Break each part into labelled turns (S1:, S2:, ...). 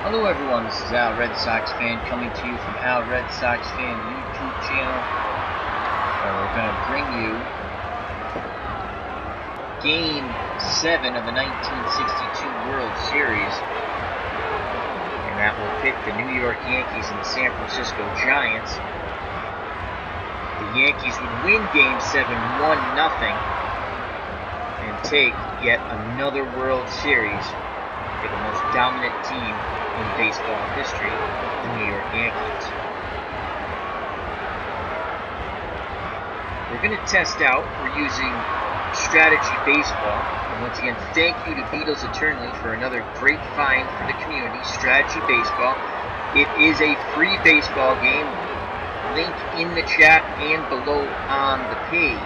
S1: Hello everyone, this is Al Red Sox Fan coming to you from Al Red Sox Fan YouTube channel. And we're going to bring you Game 7 of the 1962 World Series. And that will pit the New York Yankees and the San Francisco Giants. The Yankees would win Game 7 1-0 and take yet another World Series for the most dominant team in baseball history, the New York Yankees. We're going to test out, we're using Strategy Baseball, and once again, thank you to Beatles Eternally for another great find for the community, Strategy Baseball. It is a free baseball game, link in the chat and below on the page.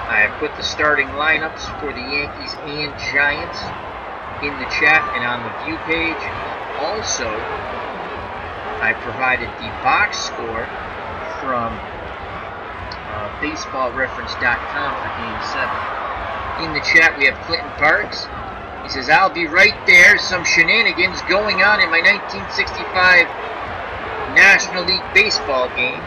S1: I have put the starting lineups for the Yankees and Giants in the chat and on the view page. Also, I provided the box score from baseballreference.com for Game 7. In the chat, we have Clinton Parks. He says, I'll be right there. Some shenanigans going on in my 1965 National League Baseball game.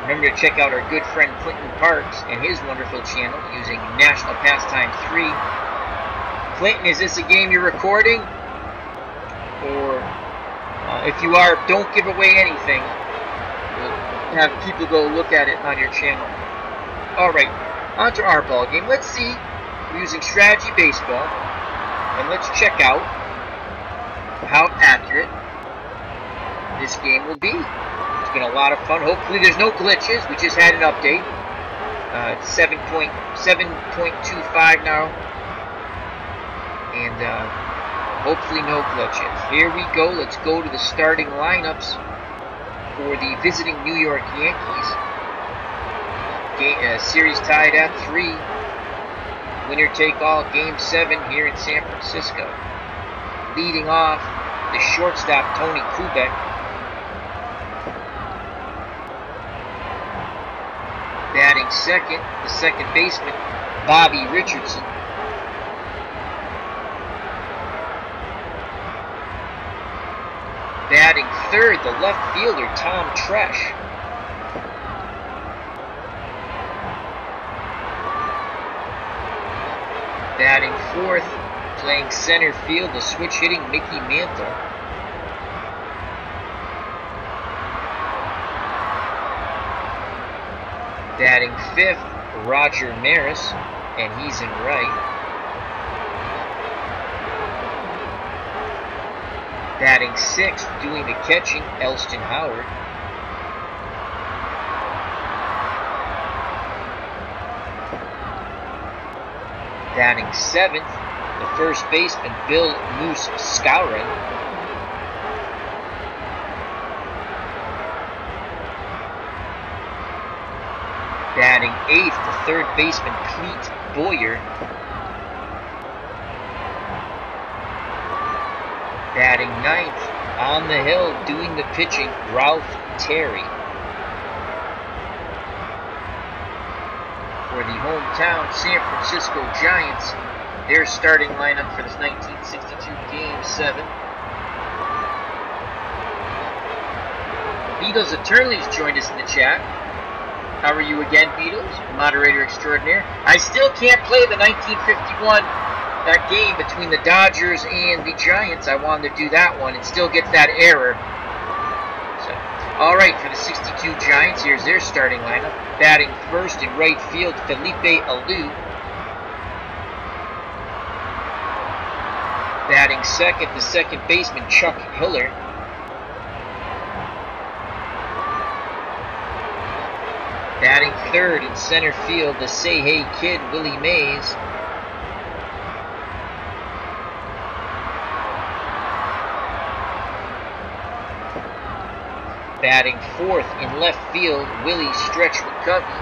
S1: Remember to check out our good friend Clinton Parks and his wonderful channel using National Pastime 3. Clinton, is this a game you're recording? Or if you are, don't give away anything. We'll have people go look at it on your channel. Alright, on to our ball game. Let's see. We're using Strategy Baseball. And let's check out how accurate this game will be. It's been a lot of fun. Hopefully there's no glitches. We just had an update. It's 7.25 now. And hopefully no glitches. Here we go. Let's go to the starting lineups for the visiting New York Yankees. Series tied at 3. Winner take all, Game 7 here in San Francisco. Leading off, the shortstop Tony Kubek. Batting second, the second baseman, Bobby Richardson. Batting third, the left fielder, Tom Tresh. Batting fourth, playing center field, the switch-hitting Mickey Mantle. Batting fifth, Roger Maris, and he's in right. Batting sixth, doing the catching, Elston Howard. Batting seventh, the first baseman, Bill Skowron. Batting eighth, the third baseman, Clete Boyer. Batting ninth, on the hill, doing the pitching, Ralph Terry. For the hometown San Francisco Giants, their starting lineup for this 1962 Game 7. Beatles Eternally has joined us in the chat. How are you again, Beatles? Moderator extraordinaire. I still can't play the 1951, that game between the Dodgers and the Giants. I wanted to do that one. It still gets that error. So, alright, for the 62 Giants, here's their starting lineup. Batting first in right field, Felipe Alou. Batting second, the second baseman, Chuck Hiller. Batting third in center field, the Say Hey Kid, Willie Mays. Batting fourth in left field, Willie Stretch McCovey.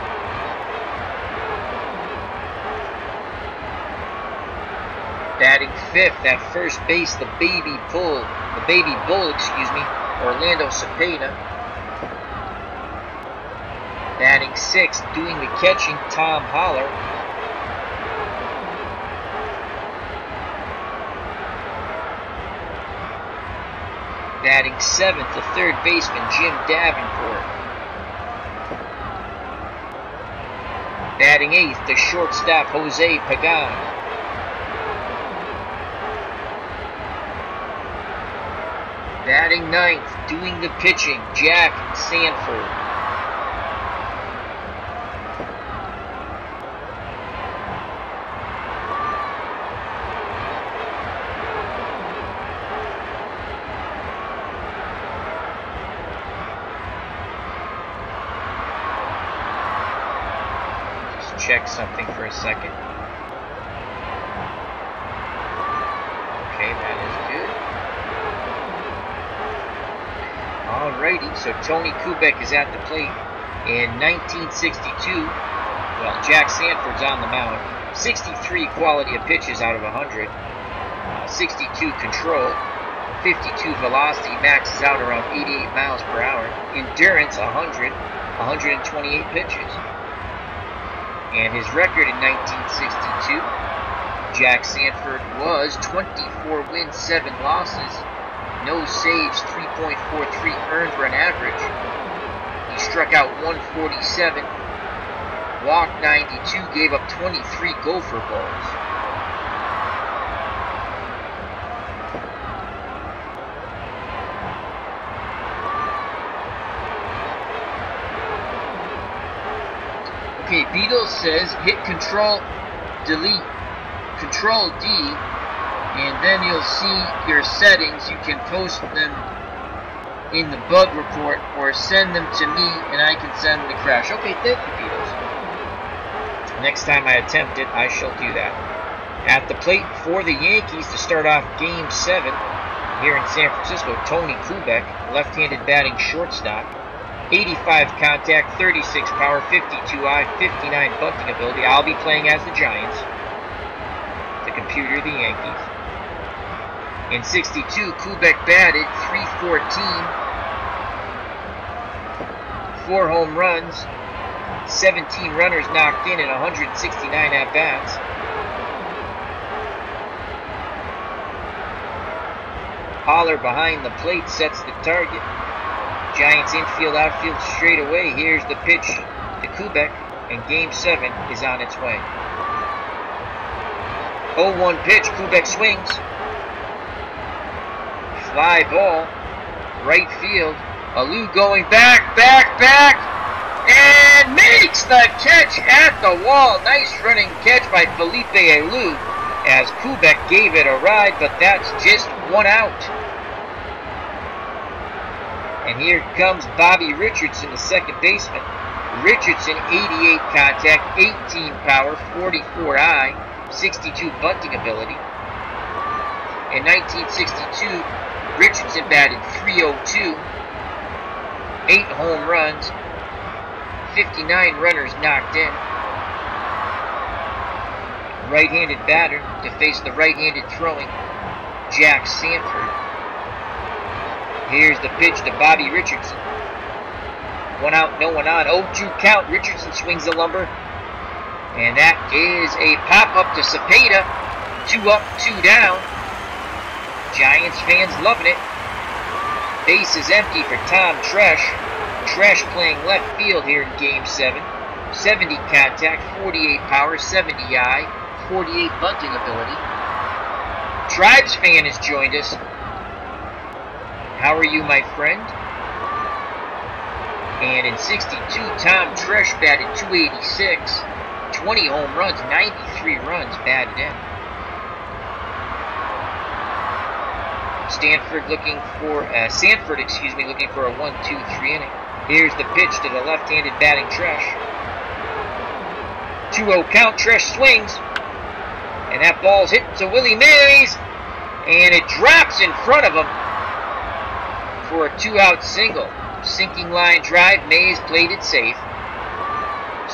S1: Batting fifth at first base, the baby bull, Orlando Cepeda. Batting sixth, doing the catching, Tom Holler. Batting 7th, the third baseman, Jim Davenport. Batting 8th, the shortstop, Jose Pagan. Batting 9th, doing the pitching, Jack Sanford. Check something for a second. Okay, that is good. Alrighty, so Tony Kubek is at the plate. In 1962, well, Jack Sanford's on the mound. 63 quality of pitches out of 100. 62 control. 52 velocity, maxes out around 88 miles per hour. Endurance, 100. 128 pitches. And his record in 1962, Jack Sanford was 24 wins, 7 losses, no saves, 3.43 earned run average. He struck out 147, walked 92, gave up 23 gopher balls. Okay, Beatles says hit Control, delete, Control D, and then you'll see your settings. You can post them in the bug report or send them to me and I can send them to Crash. Okay, thank you, Beatles. Next time I attempt it, I shall do that. At the plate for the Yankees to start off Game 7 here in San Francisco, Tony Kubek, left-handed batting shortstop. 85 contact, 36 power, 52 eye, 59 bunting ability. I'll be playing as the Giants. The computer, the Yankees. In 62, Kubek batted .314, 4 home runs, 17 runners knocked in, and 169 at-bats. Holler behind the plate sets the target. Giants infield, outfield straight away. Here's the pitch to Kubek, and Game 7 is on its way. 0-1 pitch, Kubek swings. Fly ball, right field. Alou going back, and makes the catch at the wall. Nice running catch by Felipe Alou as Kubek gave it a ride, but that's just 1 out. And here comes Bobby Richardson, the second baseman. Richardson, 88 contact, 18 power, 44 eye, 62 bunting ability. In 1962, Richardson batted .302, 8 home runs, 59 runners knocked in. Right-handed batter to face the right-handed throwing Jack Sanford. Here's the pitch to Bobby Richardson. 1 out, no one on. 0-2 count. Richardson swings the lumber. And that is a pop-up to Cepeda. 2 up, 2 down. Giants fans loving it. Base is empty for Tom Tresh. Tresh playing left field here in Game 7. 70 contact, 48 power, 70 eye, 48 bunting ability. Tribes fan has joined us. How are you, my friend? And in 62, Tom Tresh batted .286, 20 home runs, 93 runs batted in. Sanford looking for a 1-2-3 inning. Here's the pitch to the left-handed batting Tresh. 2-0 count. Tresh swings, and that ball's hit to Willie Mays, and it drops in front of him for a 2-out single. Sinking line drive. Mays played it safe.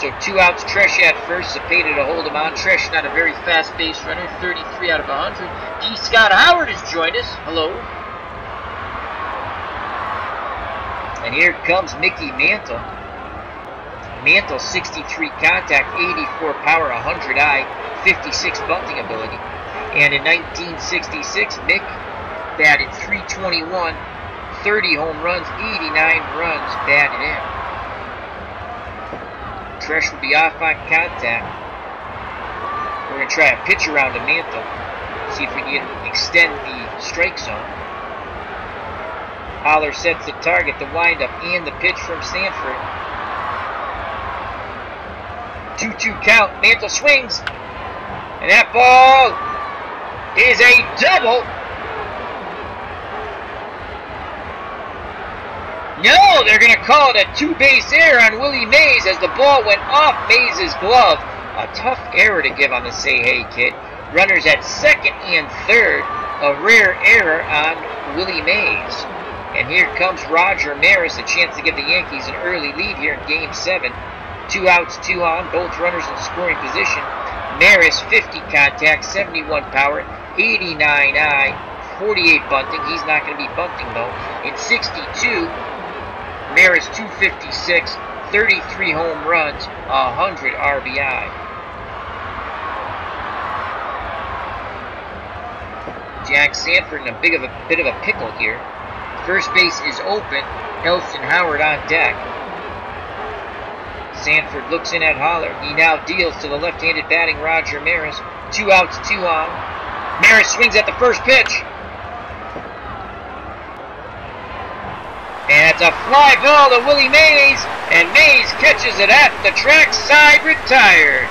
S1: So 2 outs. Tresh at first. Cepeda to hold him on. Tresh not a very fast base runner. 33 out of 100. D. Scott Howard has joined us. Hello. And here comes Mickey Mantle. Mantle, 63 contact, 84 power, 100 eye, 56 bunting ability. And in 1966, Mick batted .321, 30 home runs, 89 runs batted in. Tresh will be off on contact. We're going to try a pitch around to Mantle. See if we can extend the strike zone. Holler sets the target, the windup, and the pitch from Sanford. 2-2 count. Mantle swings. And that ball is a double. No, they're going to call it a two-base error on Willie Mays as the ball went off Mays' glove. A tough error to give on the Say Hey Kid. Runners at second and third. A rare error on Willie Mays. And here comes Roger Maris, a chance to give the Yankees an early lead here in Game 7. 2 outs, 2 on, both runners in scoring position. Maris, 50 contact, 71 power, 89 eye, 48 bunting. He's not going to be bunting though. In 62, Maris 256, 33 home runs, 100 RBI. Jack Sanford in a bit of a pickle here. First base is open. Elston Howard on deck. Sanford looks in at Holler. He now deals to the left-handed batting Roger Maris. 2 outs, 2 on. Maris swings at the first pitch. And it's a fly ball to Willie Mays. And Mays catches it at the track side, retired.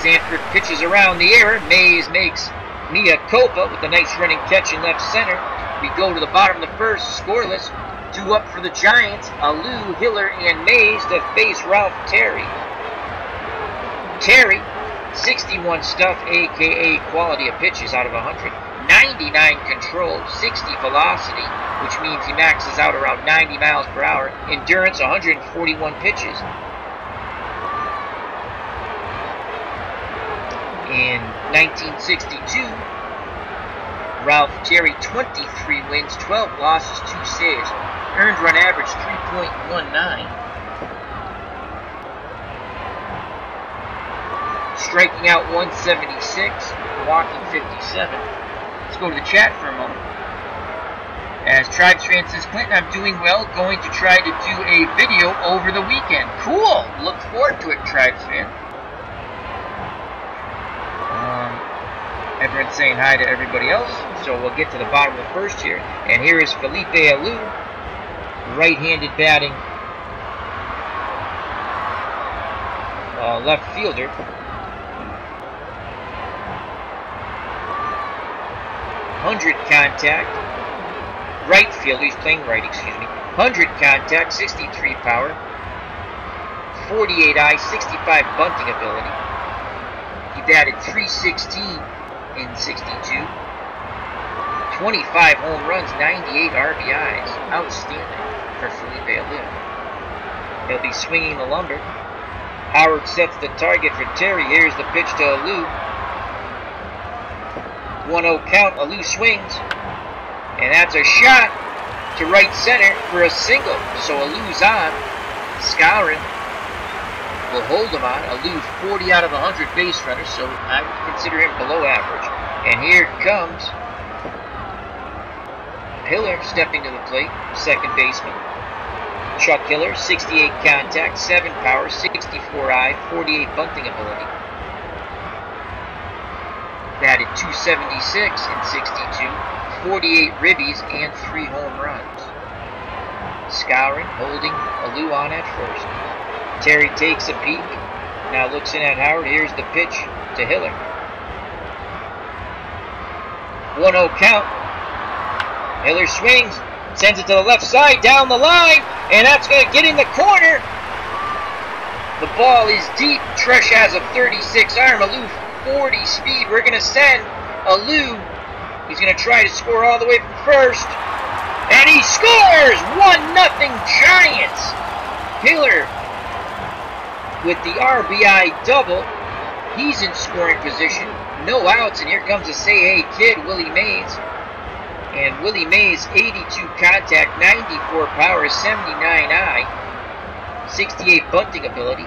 S1: Sanford pitches around the error. Mays makes Mia Copa with a nice running catch in left center. We go to the bottom of the first, scoreless. 2 up for the Giants. Alou, Hiller, and Mays to face Ralph Terry. Terry, 61 stuff, a.k.a. quality of pitches out of 100. 99 control, 60 velocity, which means he maxes out around 90 miles per hour. Endurance, 141 pitches. In 1962, Ralph Terry, 23 wins, 12 losses, 2 saves. Earned run average, 3.19. Striking out 176, walking 57. Let's go to the chat for a moment. As Tribes fan says, Clinton, I'm doing well. Going to try to do a video over the weekend. Cool. Look forward to it, Tribes fan. Everyone's saying hi to everybody else. So we'll get to the bottom of the first here. And here is Felipe Alou, right-handed batting left fielder. .100 contact, right fielder, he's playing right, excuse me. 100 contact, 63 power, 48 eye, 65 bunting ability. He batted .316 in 62. 25 home runs, 98 RBIs. Outstanding for Felipe Alou. He'll be swinging the lumber. Howard sets the target for Terry. Here's the pitch to Alou. 1-0 count. Alou swings. And that's a shot to right center for a single. So Alou's on. Skowron will hold him on. Alou 40 out of 100 base runners, so I would consider him below average. And here comes Hiller stepping to the plate, second baseman. Chuck Hiller, 68 contact, 7 power, 64 eye, 48 bunting ability. Batted .276 in 62, 48 ribbies, and 3 home runs. Skowron holding Alou on at first. Terry takes a peek, now looks in at Howard. Here's the pitch to Hiller. 1-0 count. Hiller swings, sends it to the left side, down the line, and that's going to get in the corner. The ball is deep. Tresh has a 36 arm. Alou 40 speed. We're going to send Alou. He's going to try to score all the way from first. And he scores! 1-0 Giants. Hiller with the RBI double. He's in scoring position. No outs, and here comes the Say Hey Kid, Willie Mays. And Willie Mays, 82 contact, 94 power, 79 eye, 68 bunting ability.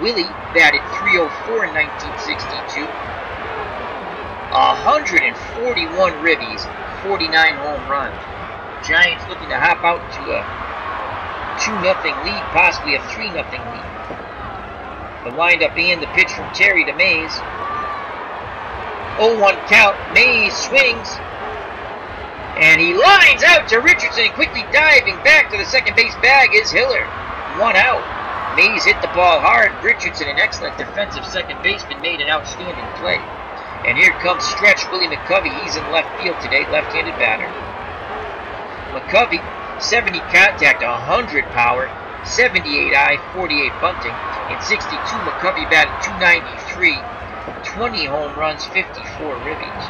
S1: Willie batted .304 in 1962. 141 ribbies, 49 home runs. Giants looking to hop out to a 2-0 lead, possibly a 3-0 lead. The windup and the pitch from Terry to Mays. 0-1 count. Mays swings. And he lines out to Richardson. Quickly diving back to the second base bag is Hiller. 1 out. Mays hit the ball hard. Richardson, an excellent defensive second baseman, made an outstanding play. And here comes stretch Willie McCovey. He's in left field today, left-handed batter. McCovey, 70 contact, 100 power, 78 eye, 48 bunting. In 62, McCovey batted .293, 20 home runs, 54 ribbies.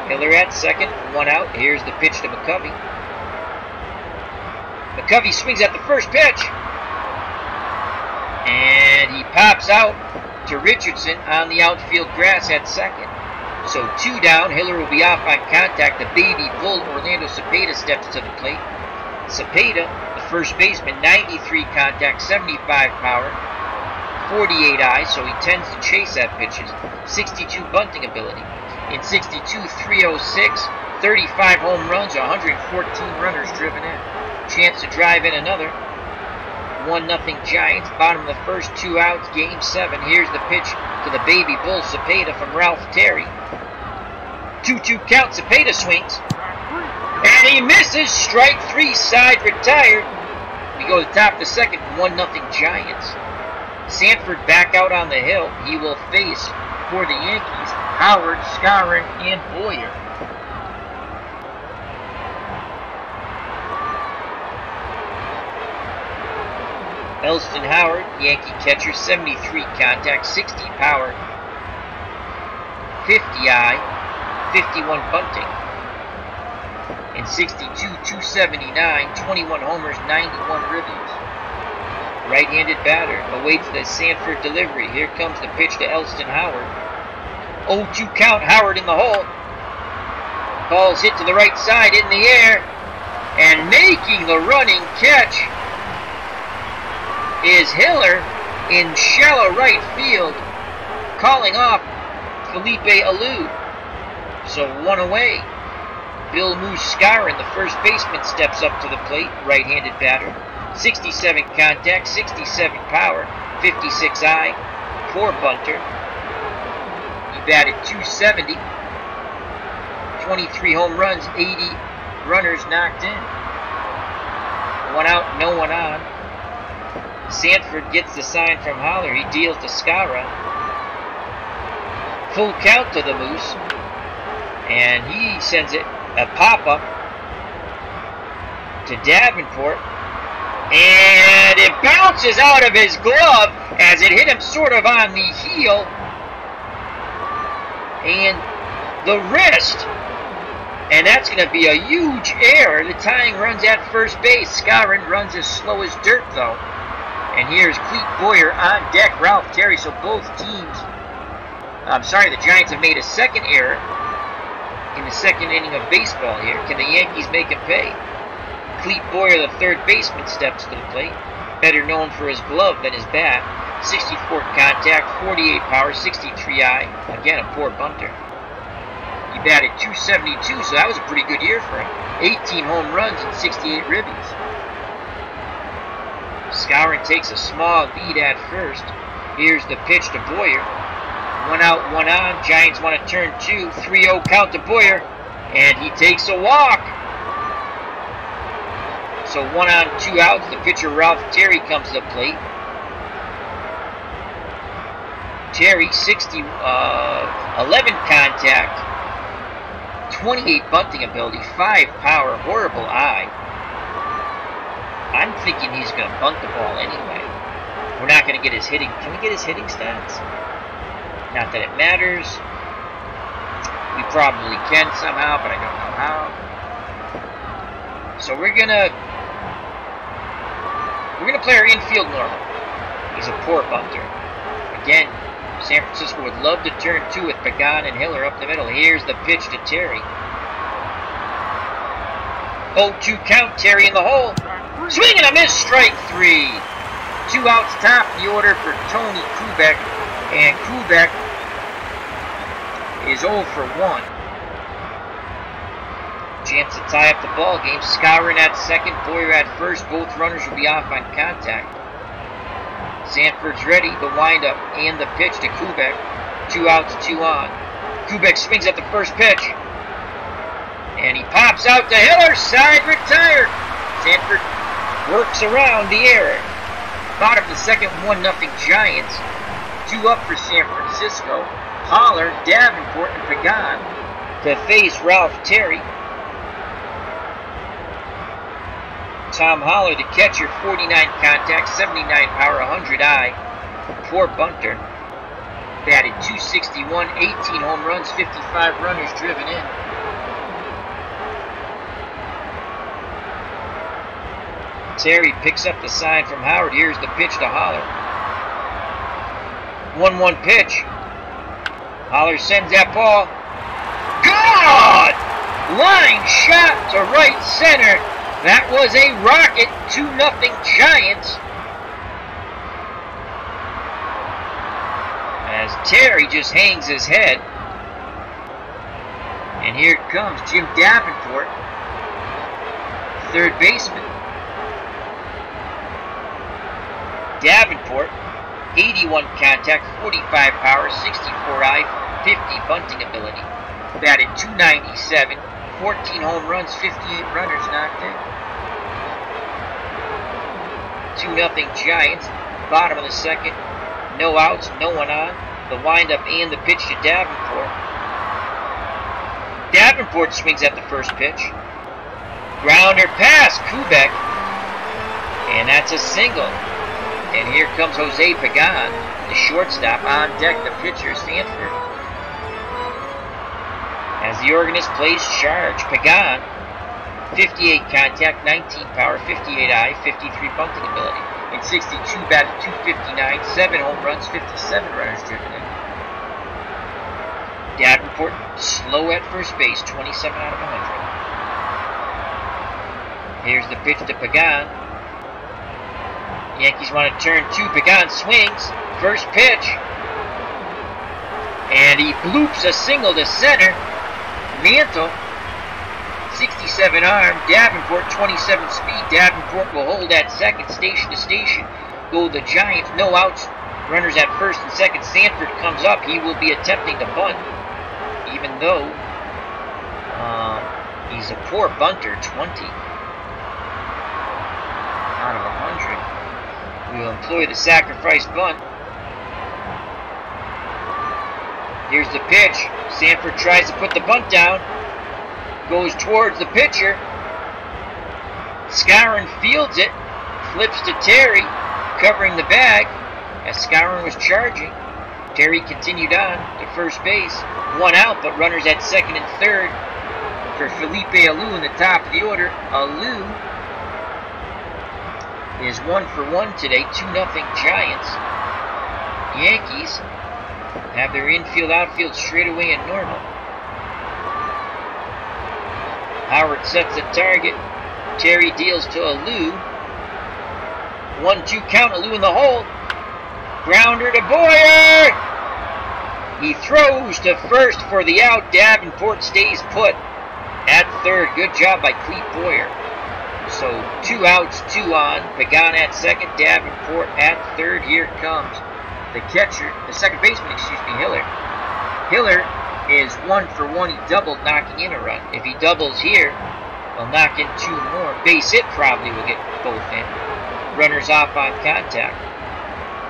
S1: Hiller at second, 1 out. Here's the pitch to McCovey. McCovey swings at the first pitch. And he pops out to Richardson on the outfield grass at second. So 2 down. Hiller will be off on contact. The baby bull, Orlando Cepeda, steps to the plate. Cepeda, the first baseman, 93 contact, 75 power, 48 eye, so he tends to chase at pitches. 62 bunting ability. In 62, 306, 35 home runs, 114 runners driven in. Chance to drive in another. 1-0 Giants. Bottom of the first, 2 outs, game 7. Here's the pitch to the baby bull, Cepeda, from Ralph Terry. 2-2 count. Cepeda swings. And he misses. Strike 3, side retired. We go to the top of the second, 1-0 Giants. Sanford back out on the hill. He will face, for the Yankees, Howard, Skowron, and Boyer. Elston Howard, Yankee catcher, 73 contact, 60 power, 50 eye, 51 bunting. In 62, 279, 21 homers, 91 ribbies. Right-handed batter awaits the Sanford delivery. Here comes the pitch to Elston Howard. 0-2 count. Howard in the hole. Ball's hit to the right side, in the air, and making the running catch is Hiller in shallow right field, calling off Felipe Alou. So 1 away. Bill Skowron, the first baseman, steps up to the plate, right-handed batter. 67 contact, 67 power, 56 eye, poor bunter. He batted .270, 23 home runs, 80 runners knocked in. 1 out, no one on. Sanford gets the sign from Holler. He deals to Skowron. Full count to the Moose. And he sends it a pop-up to Davenport. And it bounces out of his glove as it hit him sort of on the heel and the wrist. And that's going to be a huge error. The tying runs at first base. Skowron runs as slow as dirt, though. And here's Clete Boyer on deck, Ralph Terry. So both teams, the Giants have made a second error in the second inning of baseball here. Can the Yankees make him pay? Clete Boyer, the third baseman, steps to the plate. Better known for his glove than his bat. 64 contact, 48 power, 63 eye. Again, a poor bunter. He batted .272, so that was a pretty good year for him. 18 home runs and 68 ribbies. Skowron takes a small lead at first. Here's the pitch to Boyer. 1 out, 1 on. Giants want to turn 2. 3-0 count to Boyer. And he takes a walk. So 1 on, 2 outs. The pitcher, Ralph Terry, comes to the plate. Terry, 11 contact, 28 bunting ability, 5 power, horrible eye. I'm thinking he's going to bunt the ball anyway. We're not going to get his hitting. Can we get his hitting stats? Not that it matters. We probably can somehow, but I don't know how. So we're gonna play our infield normal. He's a poor bunter. Again, San Francisco would love to turn 2 with Pagan and Hiller up the middle. Here's the pitch to Terry. 0-2 count. Terry in the hole. Swing and a miss, strike 3. 2 outs, top of the order for Tony Kubek. And Kubek is 0 for 1. chance to tie up the ball game. Skowron at second, Boyer at first. Both runners will be off on contact. Sanford's ready, the windup and the pitch to Kubek. 2 outs, 2 on. Kubek swings at the first pitch. And he pops out to Hiller, side retired. Sanford works around the error. Bottom of the second, 1-0 Giants. 2 up for San Francisco. Holler, Davenport, and Pagan to face Ralph Terry. Tom Holler, the catcher, 49 contact, 79 power, 100 eye. Poor bunter. Batted .261, 18 home runs, 55 runners driven in. Terry picks up the sign from Howard. Here's the pitch to Holler. 1-1 pitch. Holler sends that ball. God! Line shot to right center. That was a rocket. 2-0 Giants. As Terry just hangs his head. And here comes Jim Davenport, third baseman. Davenport, 81 contact, 45 power, 64 eye, 50 bunting ability. Batted .297, 14 home runs, 58 runners knocked in. 2-0 Giants, bottom of the second. No outs, no one on. The windup and the pitch to Davenport. Davenport swings at the first pitch. Grounder pass, Kubek. And that's a single. And here comes Jose Pagan, the shortstop. On deck, the pitcher, Sanford. As the organist plays charge, Pagan, 58 contact, 19 power, 58 eye, 53 bunting ability. In 62, batted .259, 7 home runs, 57 runners driven in. Davenport slow at first base, 27 out of 100. Here's the pitch to Pagan. Yankees want to turn 2. Pagan swings. First pitch. And he bloops a single to center. Mantle, 67 arm. Davenport, 27 speed. Davenport will hold at second, station to station. Go the Giants. No outs. Runners at first and second. Sanford comes up. He will be attempting to bunt. Even though he's a poor bunter, 20 out of 100. We will employ the sacrifice bunt. Here's the pitch. Sanford tries to put the bunt down. Goes towards the pitcher. Skowron fields it. Flips to Terry, covering the bag as Skowron was charging. Terry continued on to first base. 1 out, but runners at second and third for Felipe Alou in the top of the order. Alou is 1 for 1 today, 2-0 Giants. Yankees have their infield outfield straight away and normal. Howard sets the target. Terry deals to Alou. 1-2 count, Alou in the hole. Grounder to Boyer. He throws to first for the out. Davenport stays put at third. Good job by Clete Boyer. So 2 outs, 2 on. Pagan at second, Davenport at third. Here comes the catcher, the second baseman, Hiller. Hiller is 1 for 1. He doubled, knocking in a run. If he doubles here, he'll knock in 2 more. Base hit probably will get both in. Runners off on contact.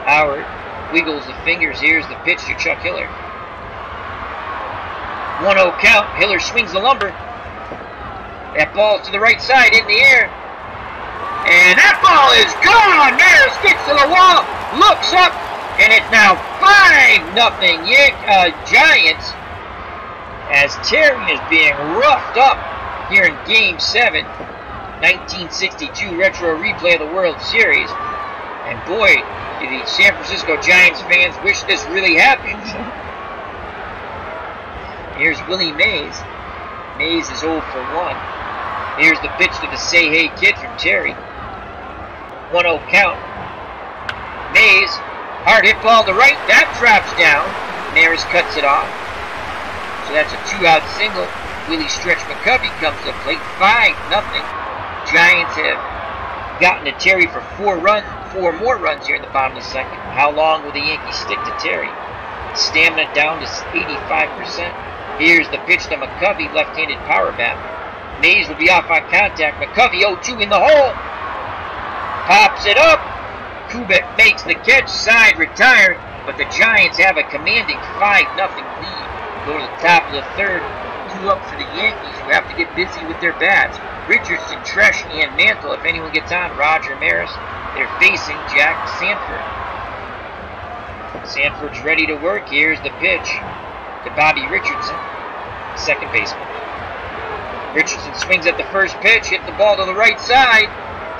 S1: Howard wiggles the fingers. Here's the pitch to Chuck Hiller. 1-0 count. Hiller swings the lumber. That ball to the right side in the air. And that ball is gone. There, sticks to the wall. Looks up. And it's now 5-0 Giants. As Terry is being roughed up here in Game 7. 1962 retro replay of the World Series. And boy, do the San Francisco Giants fans wish this really happened. Here's Willie Mays. Mays is 0 for 1. Here's the pitch to the Say Hey Kid from Terry. 1-0 count. Mays, hard hit ball to right. That drops down. Maris cuts it off. So that's a 2-out single. Willie Stretch McCovey comes to plate, 5-0. Giants have gotten to Terry for 4 more runs here in the bottom of the second. How long will the Yankees stick to Terry? Stamina down to 85%. Here's the pitch to McCovey, left-handed power bat. Mays will be off on contact. McCovey 0-2 in the hole. Pops it up. Kubek makes the catch, side retired, but the Giants have a commanding 5-0 lead. Go to the top of the third, 2 up for the Yankees, who have to get busy with their bats. Richardson, Tresh, and Mantle, if anyone gets on, Roger Maris, they're facing Jack Sanford. Sanford's ready to work. Here's the pitch to Bobby Richardson, second baseman. Richardson swings at the first pitch, hit the ball to the right side.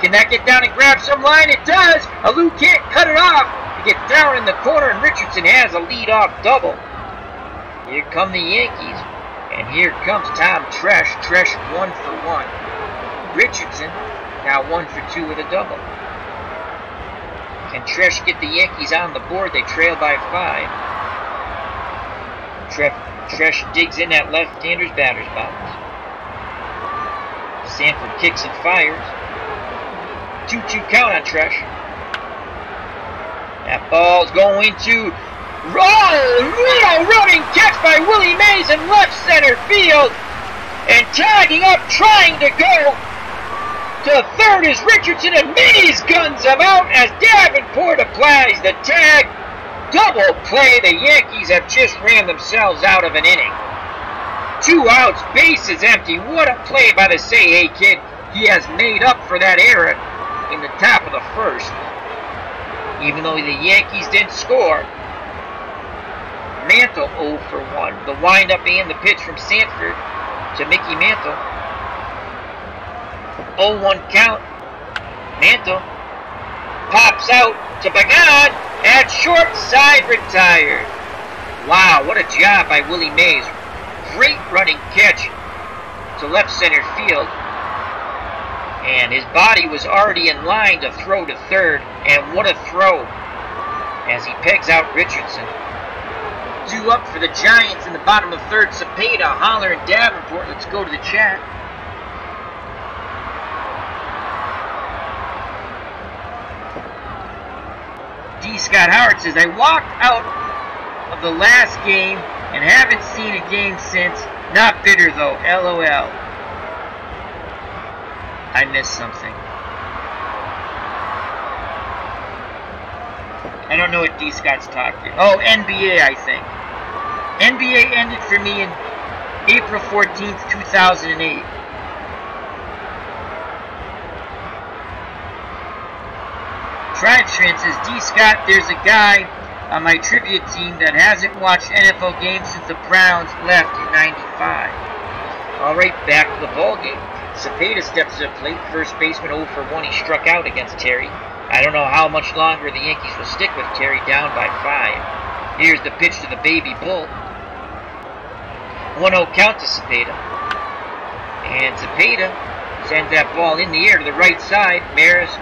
S1: Can that get down and grab some line? It does! Alou can't cut it off. It gets down in the corner, and Richardson has a lead-off double. Here come the Yankees, and here comes Tom Tresh. Tresh 1 for 1. Richardson now 1 for 2 with a double. Can Tresh get the Yankees on the board? They trail by 5. Tresh digs in that left-hander's batter's box. Sanford kicks and fires. 2-2 count on Tresh. That ball's going to running catch by Willie Mays in left center field. And tagging up, trying to go to third is Richardson, and Mays guns him out as Davenport applies the tag. Double play. The Yankees have just ran themselves out of an inning. 2 outs, bases empty. What a play by the Say Hey kid. He has made up for that error in the top of the first. Even though the Yankees didn't score. Mantle 0 for 1. The windup and the pitch from Sanford to Mickey Mantle. 0-1 count. Mantle pops out to Pagan at short side, retired. Wow, what a job by Willie Mays. Great running catch to left center field. And his body was already in line to throw to third. And what a throw as he pegs out Richardson. 2 up for the Giants in the bottom of third. Cepeda, Holler, and Davenport. Let's go to the chat. D. Scott Howard says, I walked out of the last game and haven't seen a game since. Not bitter though, LOL. I missed something. I don't know what D. Scott's talking. Oh, NBA, I think. NBA ended for me in April 14th, 2008. Tribe says, D. Scott, there's a guy on my trivia team that hasn't watched NFL games since the Browns left in '95. Alright, back to the ball game. Cepeda steps to the plate, first baseman 0 for 1. He struck out against Terry. I don't know how much longer the Yankees will stick with Terry down by 5. Here's the pitch to the baby bull. 1-0 count to Cepeda. And Cepeda sends that ball in the air to the right side. Maris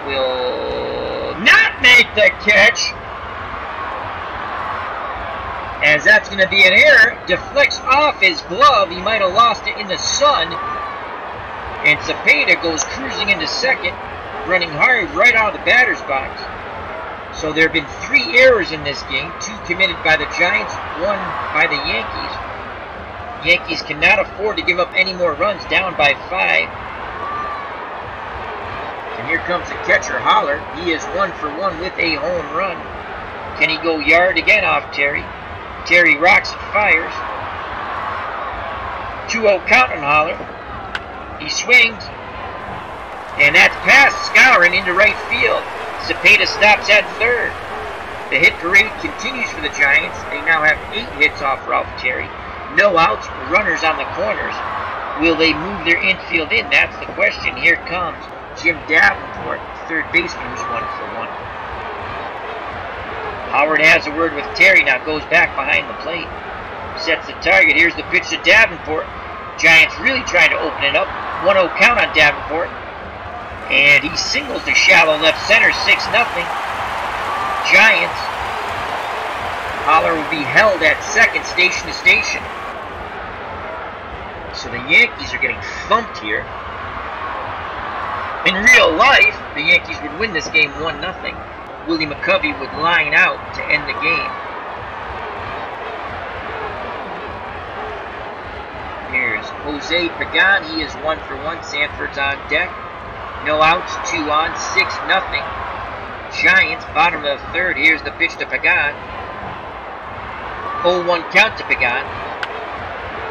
S1: will not make the catch, as that's going to be an error. Deflects off his glove. He might have lost it in the sun. And Cepeda goes cruising into second, running hard right out of the batter's box. So there have been 3 errors in this game, 2 committed by the Giants, 1 by the Yankees. Yankees cannot afford to give up any more runs, down by 5. And here comes the catcher, Holler. He is 1 for 1 with a home run. Can he go yard again off Terry? Terry rocks and fires. 2-0 count on Holler. He swings. And that's past Skowron into right field. Cepeda stops at third. The hit parade continues for the Giants. They now have 8 hits off Ralph Terry. No outs, runners on the corners. Will they move their infield in? That's the question. Here comes Jim Davenport, third baseman, who's 1 for 1. Howard has a word with Terry, now goes back behind the plate. Sets the target. Here's the pitch to Davenport. Giants really trying to open it up. 1-0 count on Davenport. And he singles to shallow left center, 6-0. Giants. Holler will be held at second, station to station. So the Yankees are getting thumped here. In real life, the Yankees would win this game 1-0. Willie McCovey would line out to end the game. Here's Jose Pagan. He is 1 for 1. Sanford's on deck. No outs, 2 on, 6-0. Giants, bottom of the third. Here's the pitch to Pagan. 0-1 count to Pagan.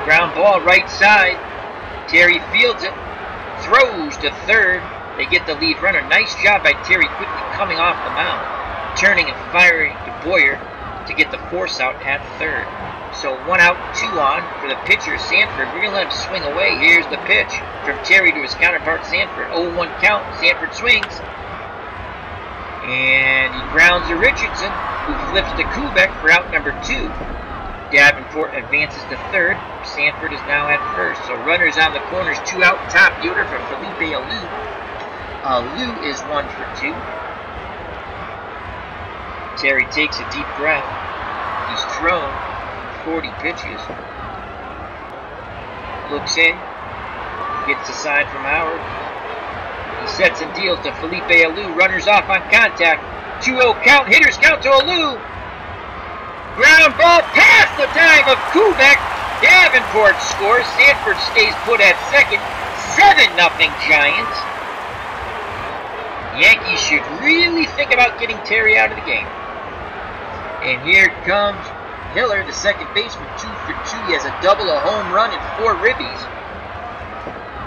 S1: Ground ball right side. Terry fields it. Throws to third. They get the lead runner. Nice job by Terry quickly coming off the mound. Turning and firing to Boyer to get the force out at third. So 1 out, 2 on for the pitcher, Sanford. We're going to let him swing away. Here's the pitch from Terry to his counterpart, Sanford. 0-1 count. Sanford swings. And he grounds to Richardson, who flips to Kubek for out number 2. Davenport advances to third. Sanford is now at first. So runners on the corners, 2 out, top the order for Felipe Alou. Alou is 1 for 2. Terry takes a deep breath. He's thrown 40 pitches. Looks in. Gets a sign from Howard. He sets and deals to Felipe Alou. Runners off on contact. 2-0 count. Hitters count to Alou. Ground ball past the dive of Kubek. Davenport scores. Sanford stays put at second. 7-0 Giants. Yankees should really think about getting Terry out of the game. And here comes Hiller, the second baseman, 2 for 2. He has a double, a home run, and 4 ribbies.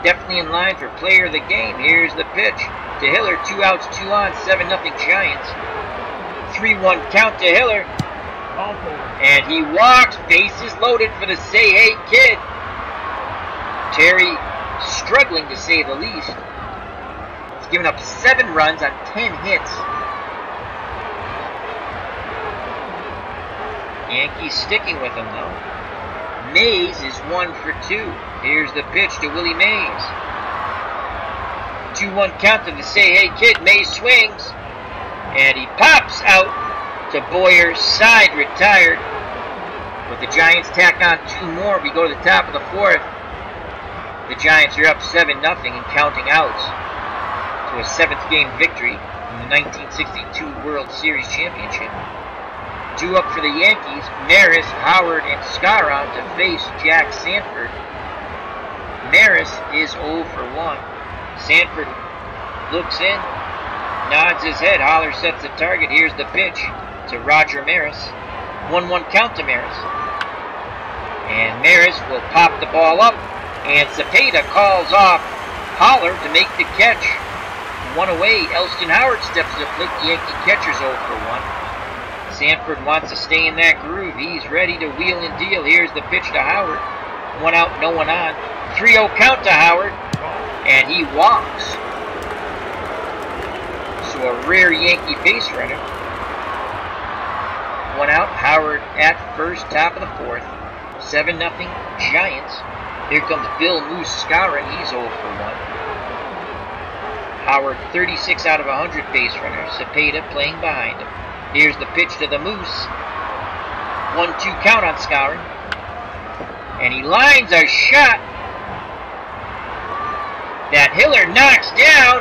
S1: Definitely in line for player of the game. Here's the pitch to Hiller. 2 outs, 2 on, 7-0 Giants. 3-1 count to Hiller. And he walks, bases loaded for the Say Hey Kid. Terry struggling to say the least. He's given up 7 runs on 10 hits. Yankees sticking with him though. Mays is 1 for 2. Here's the pitch to Willie Mays. 2-1 count to the Say Hey Kid. Mays swings. And he pops out to Boyer, side retired. But the Giants tack on 2 more. We go to the top of the 4th. The Giants are up 7-0 and counting outs to a 7th game victory in the 1962 World Series Championship. 2 up for the Yankees. Maris, Howard, and Skowron to face Jack Sanford. Maris is 0 for 1. Sanford looks in, nods his head. Holler sets the target. Here's the pitch to Roger Maris. 1-1 count to Maris. And Maris will pop the ball up, and Cepeda calls off Holler to make the catch. 1 away. Elston Howard steps to the plate. The Yankee catcher's 0 for 1. Sanford wants to stay in that groove. He's ready to wheel and deal. Here's the pitch to Howard. 1 out, no one on. 3-0 count to Howard. And he walks. So a rare Yankee base runner. 1 out, Howard at first, top of the 4th. 7-0 Giants. Here comes Bill Moose Skowron. He's 0 for 1. Howard 36 out of 100 base runners. Cepeda playing behind him. Here's the pitch to the Moose. 1-2 count on Skowron. And he lines a shot that Hiller knocks down.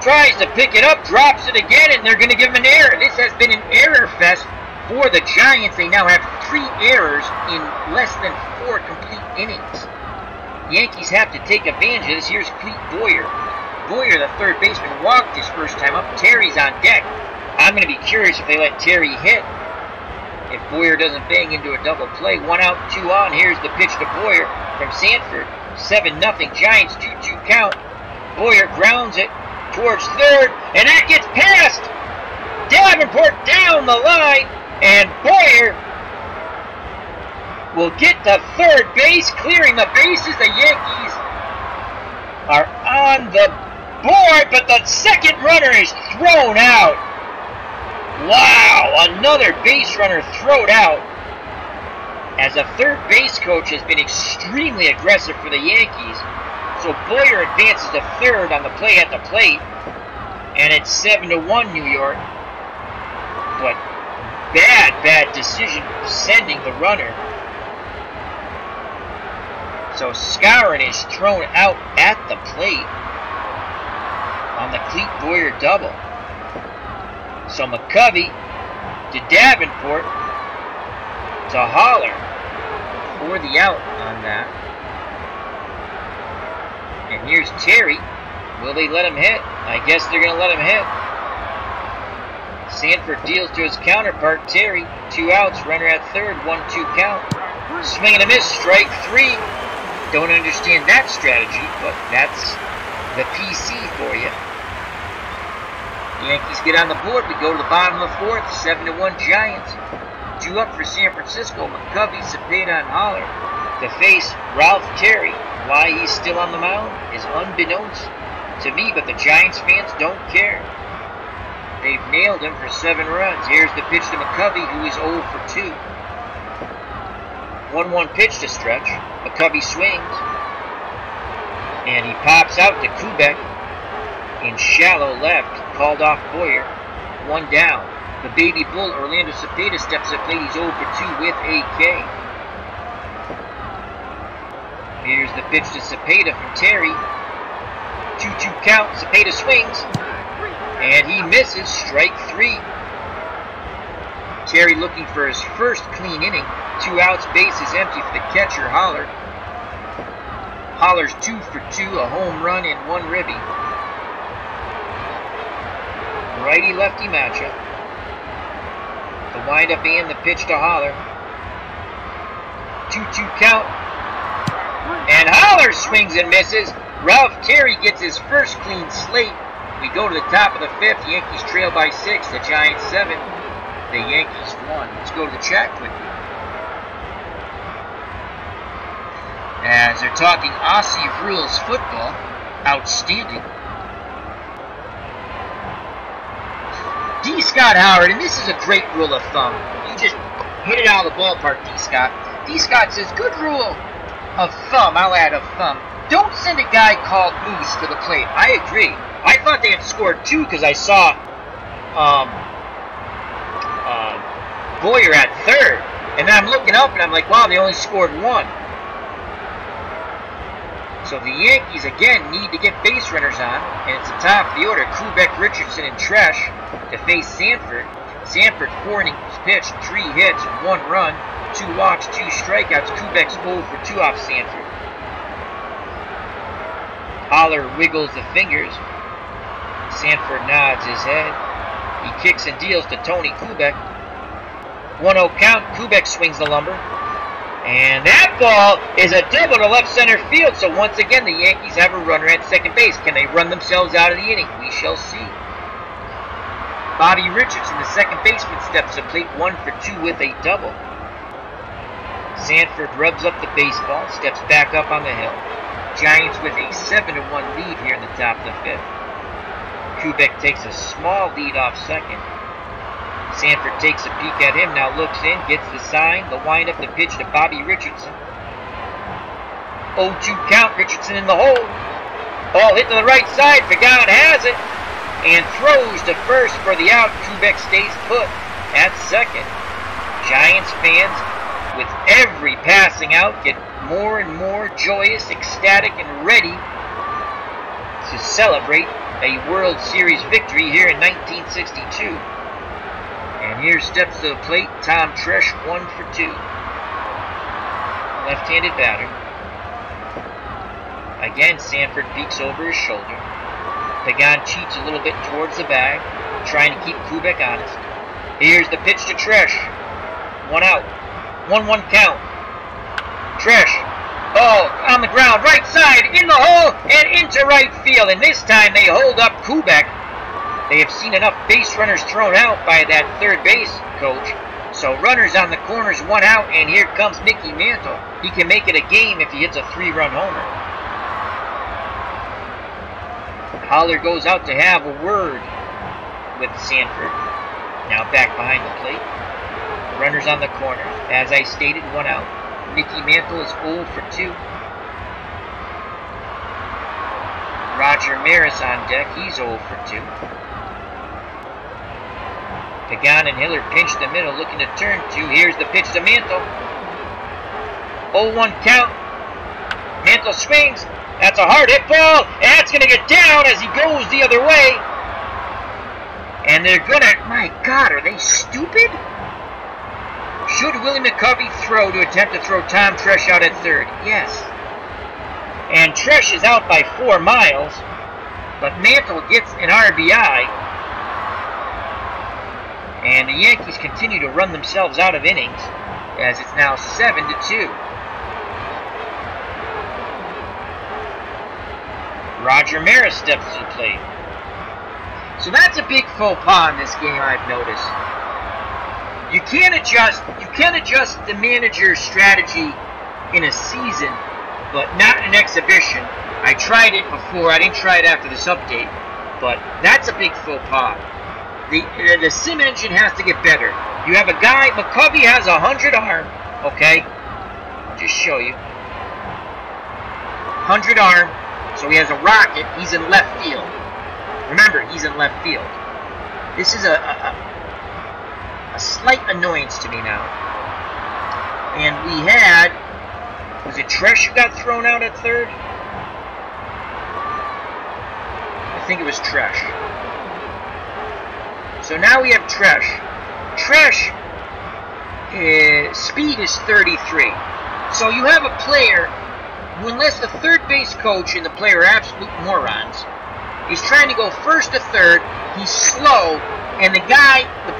S1: Tries to pick it up, drops it again, and they're going to give him an error. This has been an error fest for the Giants. They now have 3 errors in less than 4 complete innings. Yankees have to take advantage of this. Here's Clete Boyer. Boyer, the third baseman, walked his first time up. Terry's on deck. I'm going to be curious if they let Terry hit. If Boyer doesn't bang into a double play. 1 out, 2 on. Here's the pitch to Boyer from Sanford. 7-0 Giants, 2-2 count. Boyer grounds it towards third, and that gets past Davenport down the line, and Boyer will get to third base, clearing the bases. The Yankees are on the board, but the second runner is thrown out. Wow, another base runner thrown out, as a third base coach has been extremely aggressive for the Yankees. So Boyer advances to third on the play at the plate, and it's 7-1 New York. But bad decision sending the runner So Skowron is thrown out at the plate on the Clete Boyer double. So McCovey to Davenport to Holler for the out on that. And here's Terry. Will they let him hit? I guess they're going to let him hit. Sanford deals to his counterpart, Terry. 2 outs, runner at third, 1-2 count. Swing and a miss, strike 3. Don't understand that strategy, but that's the PC for you. The Yankees get on the board. We go to the bottom of the fourth, 7-1 Giants. 2 up for San Francisco. McCovey, Cepeda, and Holler to face Ralph Terry. Why he's still on the mound is unbeknownst to me, but the Giants fans don't care. They've nailed him for 7 runs. Here's the pitch to McCovey, who is 0 for 2. 1-1 pitch to Stretch. McCovey swings. And he pops out to Kubek in shallow left. Called off Boyer. 1 down. The baby bull, Orlando Cepeda, steps up late. He's 0 for 2 with a K. Here's the pitch to Cepeda from Terry. 2-2 count. Cepeda swings. And he misses. Strike 3. Terry looking for his first clean inning. 2 outs, bases empty for the catcher, Holler. Holler's 2 for 2, a home run and 1 ribby. Righty-lefty matchup. The windup and the pitch to Holler. 2-2 count. And Holler swings and misses. Ralph Terry gets his first clean slate. We go to the top of the 5th. Yankees trail by 6. The Giants 7. The Yankees 1. Let's go to the chat quickly. As they're talking Aussie rules football. Outstanding. D. Scott Howard, and this is a great rule of thumb. You just hit it out of the ballpark, D. Scott. D. Scott says, good rule of thumb. I'll add a thumb. Don't send a guy called Moose to the plate. I agree. I thought they had scored 2 because I saw Boyer at third. And then I'm looking up and I'm like, wow, they only scored 1. So the Yankees, again, need to get base runners on. And it's the top of the order. Kubek, Richardson, and Tresh to face Sanford. Sanford, 4 innings pitched, 3 hits, 1 run, 2 walks, 2 strikeouts. Kubek's 0 for 2 off Sanford. Holler wiggles the fingers. Sanford nods his head. He kicks and deals to Tony Kubek. 1-0 count. Kubek swings the lumber. And that ball is a double to left center field. So once again, the Yankees have a runner at second base. Can they run themselves out of the inning? We shall see. Bobby Richardson, the second baseman, steps to plate 1 for 2 with a double. Sanford rubs up the baseball, steps back up on the hill. Giants with a 7-1 lead here in the top of the 5th. Kubek takes a small lead off second. Sanford takes a peek at him, now looks in, gets the sign, the windup, the pitch to Bobby Richardson. 0-2 count, Richardson in the hole. Ball hit to the right side, Pagan has it, and throws to first for the out. Kubek stays put at second. Giants fans, with every passing out, get more and more joyous, ecstatic, and ready to celebrate a World Series victory here in 1962. And here steps to the plate, Tom Tresh, 1 for 2. Left-handed batter. Again, Sanford peeks over his shoulder. Pagan cheats a little bit towards the bag, trying to keep Kubek honest. Here's the pitch to Tresh. 1 out. 1-1 count. Tresh. Ball on the ground, right side, in the hole, and into right field. And this time they hold up Kubek. They have seen enough base runners thrown out by that third base coach. So runners on the corners, 1 out, and here comes Mickey Mantle. He can make it a game if he hits a 3-run homer. Holler goes out to have a word with Sanford. Now back behind the plate. Runners on the corner. As I stated, 1 out. Mickey Mantle is 0 for 2. Roger Maris on deck. He's 0 for 2. Pagan and Hiller pinch the middle, looking to turn 2. Here's the pitch to Mantle. 0-1 count. Mantle swings. That's a hard hit ball. And it's going to get down as he goes the other way. And they're going to... My God, are they stupid? Should Willie McCovey throw to attempt to throw Tom Tresh out at third? Yes. And Tresh is out by 4 miles. But Mantle gets an RBI. And the Yankees continue to run themselves out of innings, as it's now 7-2. Roger Maris steps to the plate. So that's a big faux pas in this game, I've noticed. You can't adjust the manager's strategy in a season, but not in an exhibition. I tried it before. I didn't try it after this update, but that's a big faux pas. The sim engine has to get better. You have a guy, McCovey has a 100 arm, okay? I'll just show you. 100 arm, so he has a rocket. He's in left field. Remember, he's in left field. This is a slight annoyance to me now. And we had, was it Tresh who got thrown out at third? I think it was Tresh. So now we have Tresh. Tresh, speed is 33. So you have a player who, unless the third base coach and the player are absolute morons, he's trying to go first to third, he's slow, and the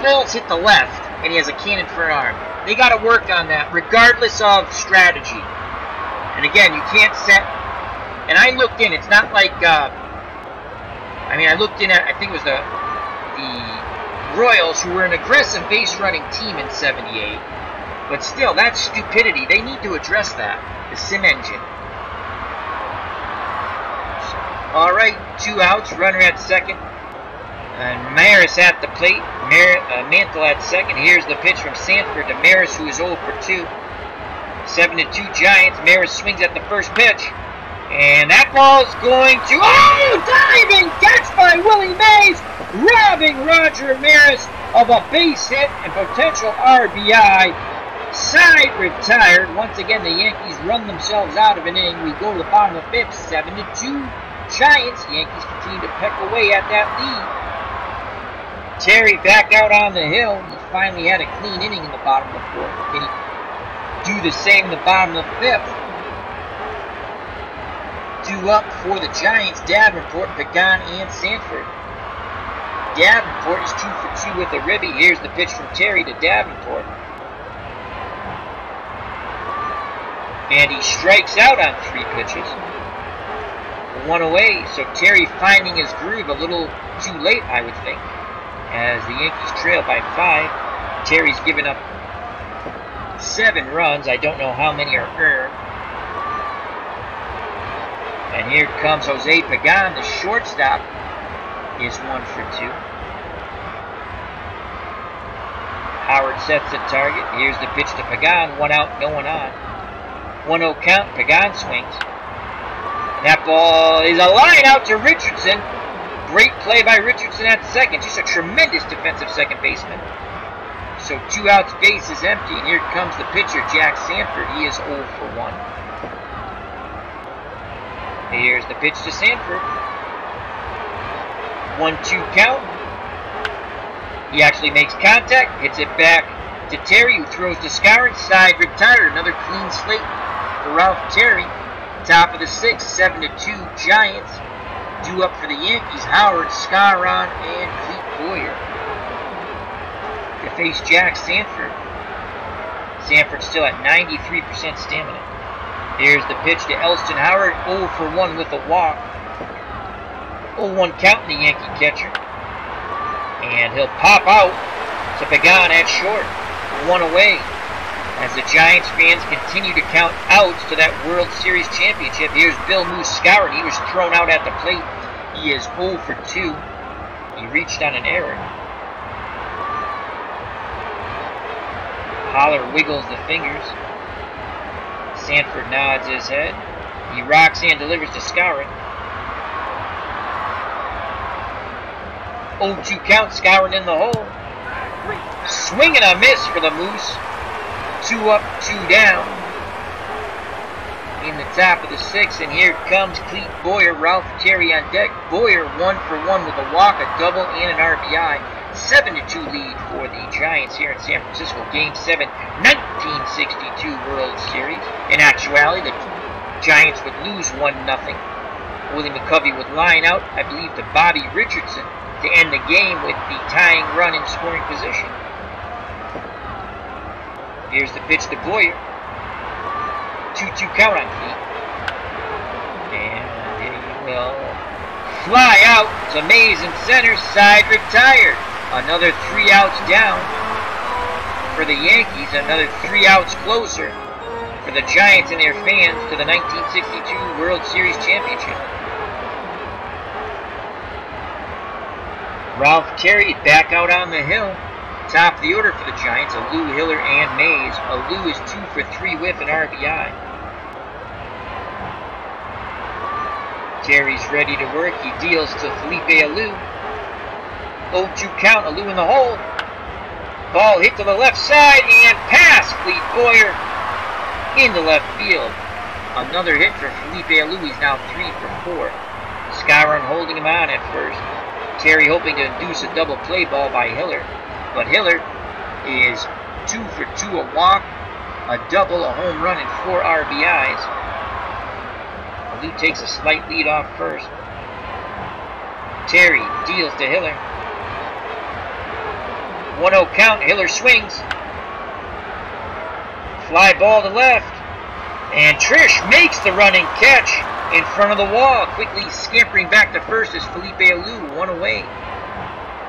S1: ball's hit the left, and he has a cannon for an arm. They got to work on that, regardless of strategy. And again, you can't set, and I looked in, it's not like, I looked in at, I think it was the Royals, who were an aggressive base running team in 78, but still, that's stupidity. They need to address that, the sim engine. Alright, 2 outs, runner at second, and Maris at the plate, Mantle at second. Here's the pitch from Sanford to Maris, who is 0 for 2. 7-2 Giants. Maris swings at the first pitch, and that ball's going to, diving catch by Willie Mays, robbing Roger Maris of a base hit and potential RBI. Side retired. Once again, the Yankees run themselves out of an inning. We go to the bottom of the 5th, 7-2 Giants. Yankees continue to peck away at that lead. Terry back out on the hill. He finally had a clean inning in the bottom of the 4th. Can he do the same in the bottom of the 5th? 2 up for the Giants, Davenport, Pagan, and Sanford. Davenport is 2 for 2 with a ribby. Here's the pitch from Terry to Davenport. And he strikes out on 3 pitches. 1 away, so Terry finding his groove a little too late, I would think. As the Yankees trail by 5. Terry's given up 7 runs. I don't know how many are earned. And here comes Jose Pagan, the shortstop, is 1 for 2. Howard sets the target. Here's the pitch to Pagan. 1 out, no one on. 1-0 count. Pagan swings. And that ball is a line out to Richardson. Great play by Richardson at second. Just a tremendous defensive second baseman. So 2 outs, base is empty. And here comes the pitcher, Jack Sanford. He is 0 for 1. Here's the pitch to Sanford. 1-2 count. He actually makes contact, hits it back to Terry, who throws to Skowron. Side retired. Another clean slate for Ralph Terry. Top of the 6th, 7-2 Giants. 2 up for the Yankees, Howard, Skowron, and Clete Boyer. To face Jack Sanford. Sanford still at 93% stamina. Here's the pitch to Elston Howard, 0 for 1 with a walk. 0-1 count in the Yankee catcher. And he'll pop out to Pagan at short. 1 away. As the Giants fans continue to count outs to that World Series championship. Here's Bill Skowron. He was thrown out at the plate. He is 0 for 2. He reached on an error. Holler wiggles the fingers. Sanford nods his head. He rocks and delivers to Skowron. 0-2 count, Skowron in the hole. Swing and a miss for the Moose. 2 up, 2 down. in the top of the 6th, and here comes Clete Boyer, Ralph Terry on deck. Boyer 1 for 1 with a walk, a double, and an RBI. 7-2 lead for the Giants here in San Francisco. Game 7, 1962 World Series. In actuality, the Giants would lose 1-0. Willie McCovey would line out, I believe, to Bobby Richardson to end the game with the tying run in scoring position. Here's the pitch to Boyer. 2-2 count on Clete. And he will fly out to Mays in center, side retired. Another 3 outs down for the Yankees. Another 3 outs closer for the Giants and their fans to the 1962 World Series Championship. Ralph Terry back out on the hill. Top of the order for the Giants, Alou, Hiller, and Mays. Alou is 2 for 3 with an RBI. Terry's ready to work. He deals to Felipe Alou. 0-2 count, Alou in the hole. Ball hit to the left side and pass. Clete Boyer into left field. Another hit for Felipe Alou. He's now 3 for 4. Skowron holding him on at first. Terry hoping to induce a double play ball by Hiller. But Hiller is 2 for 2, a walk, a double, a home run, and 4 RBIs. Alou takes a slight lead off first. Terry deals to Hiller. 1-0 count, Hiller swings. Fly ball to left. And Tresh makes the running catch in front of the wall. Quickly scampering back to first is Felipe Alou, 1 away.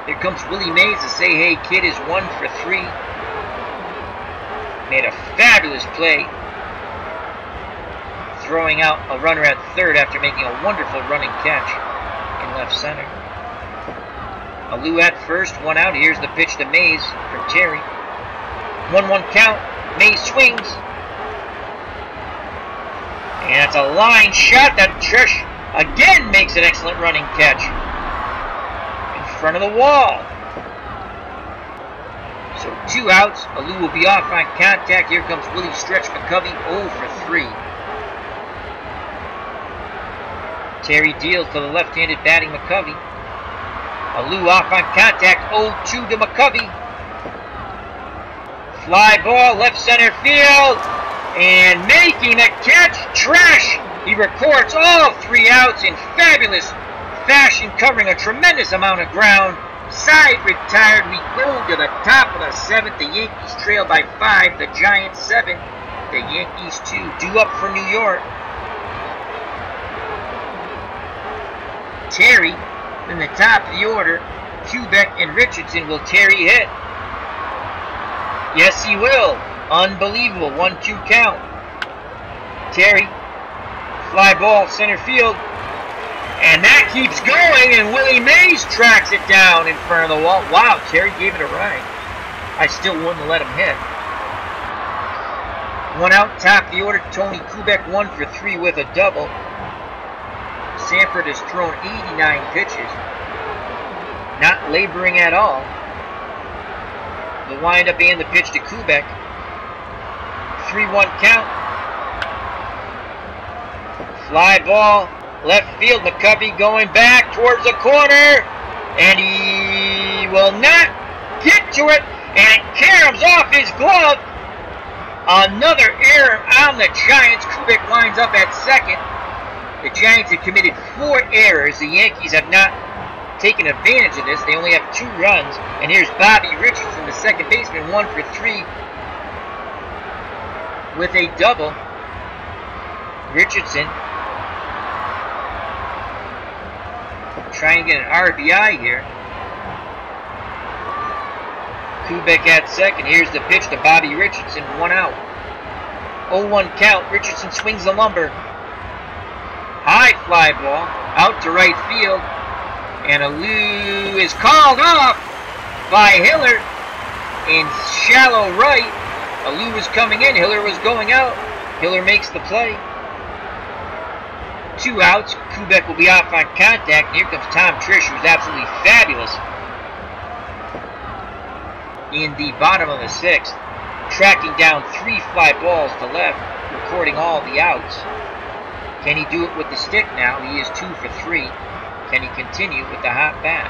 S1: Here comes Willie Mays. The Say Hey Kid is 1 for 3. Made a fabulous play, throwing out a runner at third after making a wonderful running catch in left center. Alou at first, 1 out. Here's the pitch to Mays from Terry. 1-1 count. Mays swings. And it's a line shot that Tresh again makes an excellent running catch front of the wall. So 2 outs. Alou will be off on contact. Here comes Willie Stretch McCovey, 0 for 3. Terry deals to the left-handed batting McCovey. Alou off on contact, 0-2 to McCovey. Fly ball, left center field, and making a catch, Tresh. He records all 3 outs in fabulous fashion, covering a tremendous amount of ground. Side retired. We go to the top of the 7th. The Yankees trail by 5. The Giants 7. The Yankees 2. Due up for New York. Terry in the top of the order. Kubek and Richardson. Will Terry hit? Yes, he will. Unbelievable. 1-2 count. Terry. Fly ball center field. And that keeps going, and Willie Mays tracks it down in front of the wall. Wow, Terry gave it a ride. I still wouldn't let him hit. 1 out, top of the order. Tony Kubek 1 for 3 with a double. Sanford has thrown 89 pitches. Not laboring at all. The windup and the pitch to Kubek. 3-1 count. Fly ball. Left field, McCovey going back towards the corner, and he will not get to it, and it caroms off his glove. Another error on the Giants. Kubek winds up at second. The Giants have committed 4 errors. The Yankees have not taken advantage of this. They only have 2 runs, and here's Bobby Richardson, the second baseman, 1 for 3 with a double. Richardson trying to get an RBI here. Kubek at second. Here's the pitch to Bobby Richardson. 1 out. 0-1 count. Richardson swings the lumber. High fly ball out to right field. And Alou is called off by Hiller in shallow right. Alou was coming in. Hiller was going out. Hiller makes the play. 2 outs. Kubek will be off on contact. And here comes Tom Tresh, who's absolutely fabulous in the bottom of the 6th, tracking down 3 fly balls to left. recording all the outs. Can he do it with the stick now? He is 2 for 3. Can he continue with the hot bat?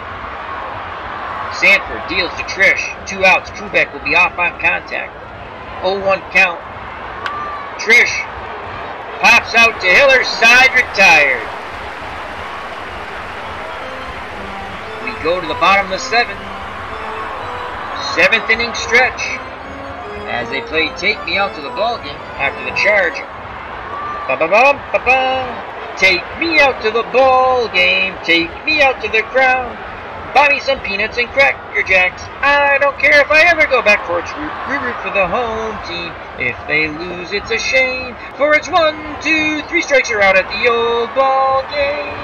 S1: Sanford deals to Tresh. 2 outs. Kubek will be off on contact. 0-1 count. Tresh pops out to Hiller. Side retired. We go to the bottom of the 7th. 7th inning stretch. As they play Take Me Out to the Ballgame after the charge. Ba-ba-bum, ba-bum. Take me out to the ball game. Take me out to the crowd. Buy me some peanuts and Cracker Jacks. I don't care if I ever go back for it's root for the home team. If they lose, it's a shame. For it's 1, 2, 3 strikes are out at the old ball game.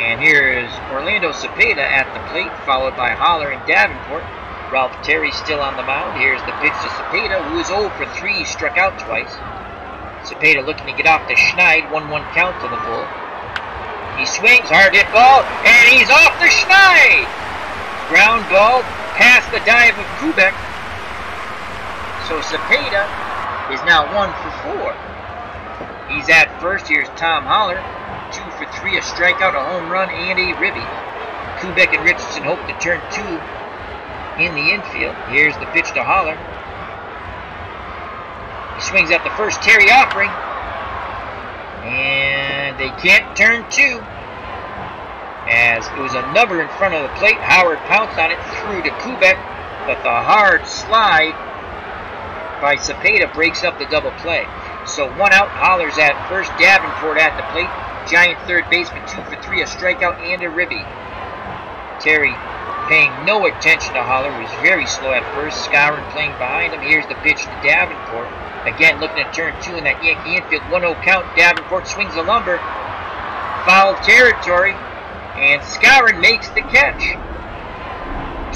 S1: And here is Orlando Cepeda at the plate, followed by Holler and Davenport. Ralph Terry still on the mound. Here's the pitch to Cepeda, who is 0 for 3. He struck out twice. Cepeda looking to get off the schneid. 1-1 count to the bull. He swings, hard hit ball, and he's off the schneid! Ground ball past the dive of Kubek. So Cepeda is now 1 for 4. He's at first. Here's Tom Holler. 2 for 3, a strikeout, a home run, and a ribby. Kubek and Richardson hope to turn 2 in the infield. Here's the pitch to Holler. He swings at the first. Terry offering. And they can't turn 2. As it was a number in front of the plate. Howard pounced on it, threw to Kubek, but the hard slide by Cepeda breaks up the double play. So 1 out, Holler's at first. Davenport at the plate. Giant third baseman, 2 for 3, a strikeout and a ribby. Terry paying no attention to Holler, who was very slow at first. Skowron playing behind him. Here's the pitch to Davenport. Again, looking at turn 2 in that Yankee infield. 1-0 count. Davenport swings the lumber. Foul territory. And Skowron makes the catch.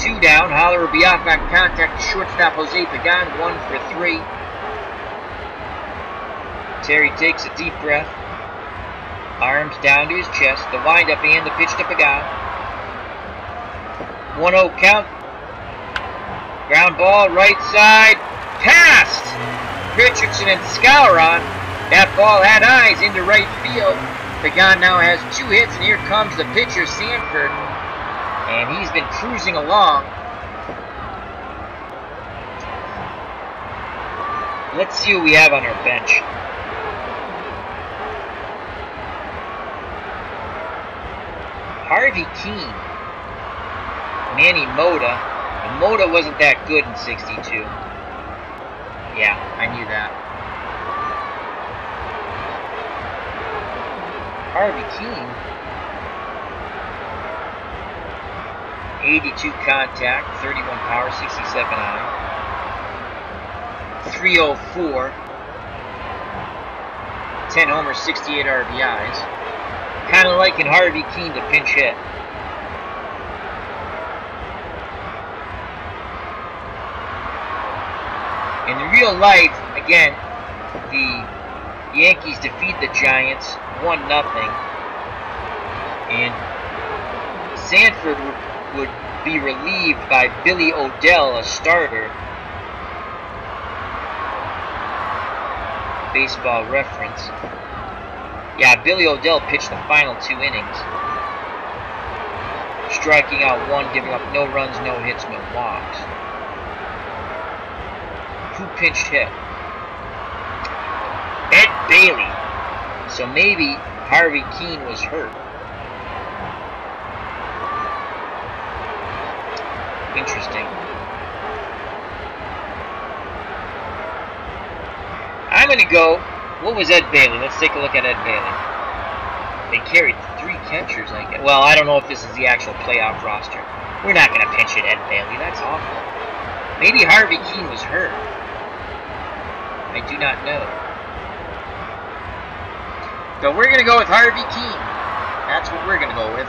S1: 2 down. Holler will be off on contact. Shortstop Jose Pagan, 1 for 3. Terry takes a deep breath. Arms down to his chest. The windup and the pitch to Pagan. 1-0 count. Ground ball, right side. Past Richardson and Skowron. That ball had eyes into right field. Pagan now has 2 hits, and here comes the pitcher, Sanford. And he's been cruising along. Let's see what we have on our bench. Harvey Keene. Manny Mota. And Mota wasn't that good in 62. Yeah, I knew that. Harvey Keene. 82 contact, 31 power, 67 eye. 304. 10 homers, 68 RBIs. Kind of liking Harvey Keene to pinch hit. In real life, again, the Yankees defeat the Giants 1-0, and Sanford would be relieved by Billy Odell, a starter. Baseball reference. Yeah, Billy Odell pitched the final 2 innings, striking out 1, giving up no runs, no hits, no walks. Who pinched hit? Ed Bailey. So maybe Harvey Keene was hurt. Interesting. I'm going to go. What was Ed Bailey? Let's take a look at Ed Bailey. They carried 3 catchers, I guess. Well, I don't know if this is the actual playoff roster. We're not going to pinch hit Ed Bailey. That's awful. Maybe Harvey Keene was hurt. I do not know. So we're going to go with Harvey Keene. That's what we're going to go with.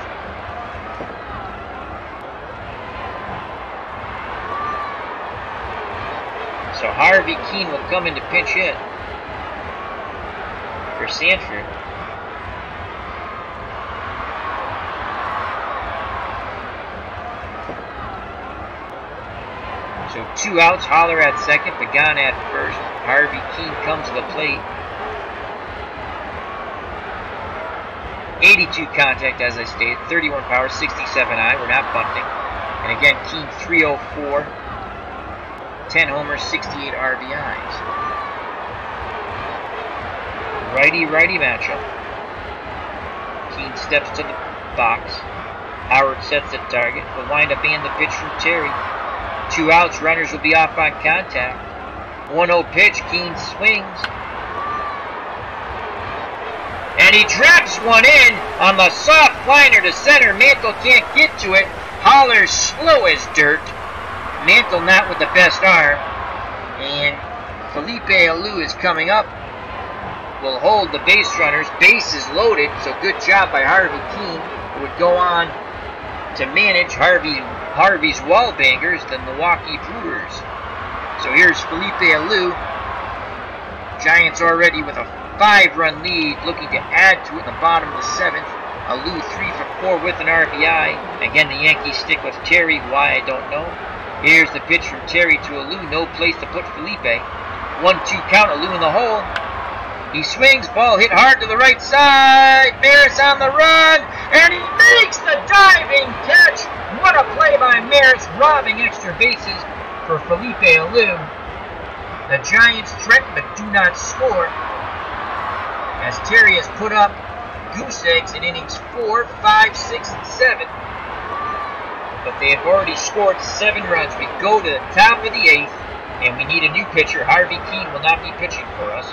S1: So Harvey Keene will come into pinch hit for Sanford. So 2 outs, Holler at second, Pagan at first. Harvey Keene comes to the plate. 82 contact, as I stated, 31 power, 67 I. We're not bunting. And again, Keene 304, 10 homers, 68 RBIs. Righty-righty matchup. Keene steps to the box. Howard sets the target. Will wind up and the pitch from Terry. 2 outs, runners will be off on contact. 1-0 pitch, Keene swings. And he drops one in on the soft liner to center. Mantle can't get to it. Holler's slow as dirt. Mantle not with the best arm. And Felipe Alou is coming up. Will hold the base runners. Bases loaded, so good job by Harvey Keene, who would go on to manage Harvey's wallbangers, the Milwaukee Brewers. So here's Felipe Alou. Giants already with a 5-run lead, looking to add to it in the bottom of the 7th. Alou 3 for 4 with an RBI. Again, the Yankees stick with Terry. Why, I don't know. Here's the pitch from Terry to Alou. No place to put Felipe. 1-2 count. Alou in the hole. He swings. Ball hit hard to the right side. Maris on the run. And he makes the diving catch. What a play by Maris, robbing extra bases for Felipe Alou. The Giants threaten but do not score, as Terry has put up goose eggs in innings 4, 5, 6, and 7. But they have already scored 7 runs. We go to the top of the 8th, and we need a new pitcher. Harvey Keene will not be pitching for us.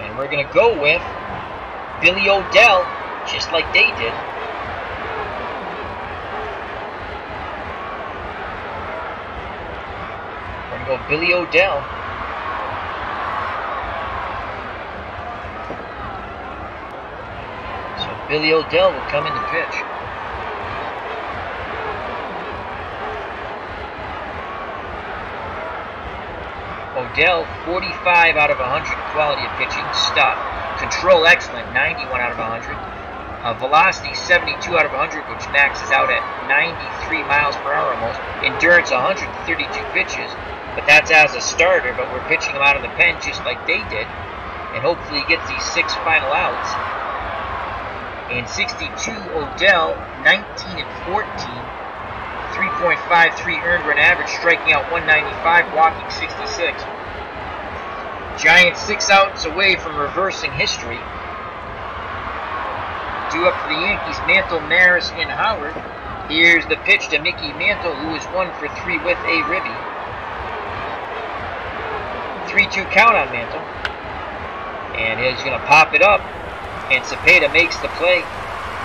S1: And we're going to go with Billy O'Dell, just like they did. Go Billy O'Dell. So Billy O'Dell will come in to pitch. O'Dell, 45 out of 100 quality of pitching, stuff. Control excellent, 91 out of 100. Velocity, 72 out of 100, which maxes out at 93 miles per hour almost. Endurance, 132 pitches. But that's as a starter, but we're pitching him out of the pen just like they did. And hopefully he gets these 6 final outs. And 62, O'Dell, 19 and 14. 3.53 earned run average, striking out 195, walking 66. Giants 6 outs away from reversing history. Due up for the Yankees, Mantle, Maris, and Howard. Here's the pitch to Mickey Mantle, who is 1 for 3 with a ribby. 3-2 count on Mantle. And he's going to pop it up. And Cepeda makes the play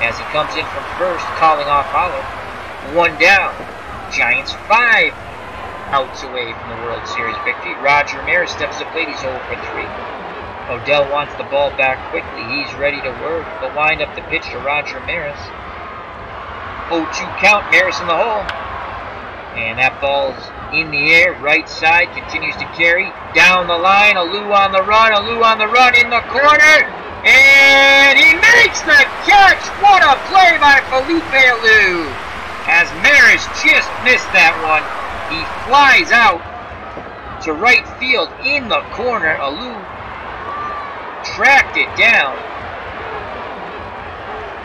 S1: as he comes in from first, calling off Holler. 1 down. Giants 5 outs away from the World Series victory. Roger Maris steps to the plate. He's 0 for 3. O'Dell wants the ball back quickly. He's ready to work. They'll wind up the pitch to Roger Maris. 0-2 count. Maris in the hole. And that ball's in the air, right side, continues to carry, down the line, Alou on the run, in the corner, and he makes the catch! What a play by Felipe Alou! As Maris just missed that one, he flies out to right field in the corner. Alou tracked it down.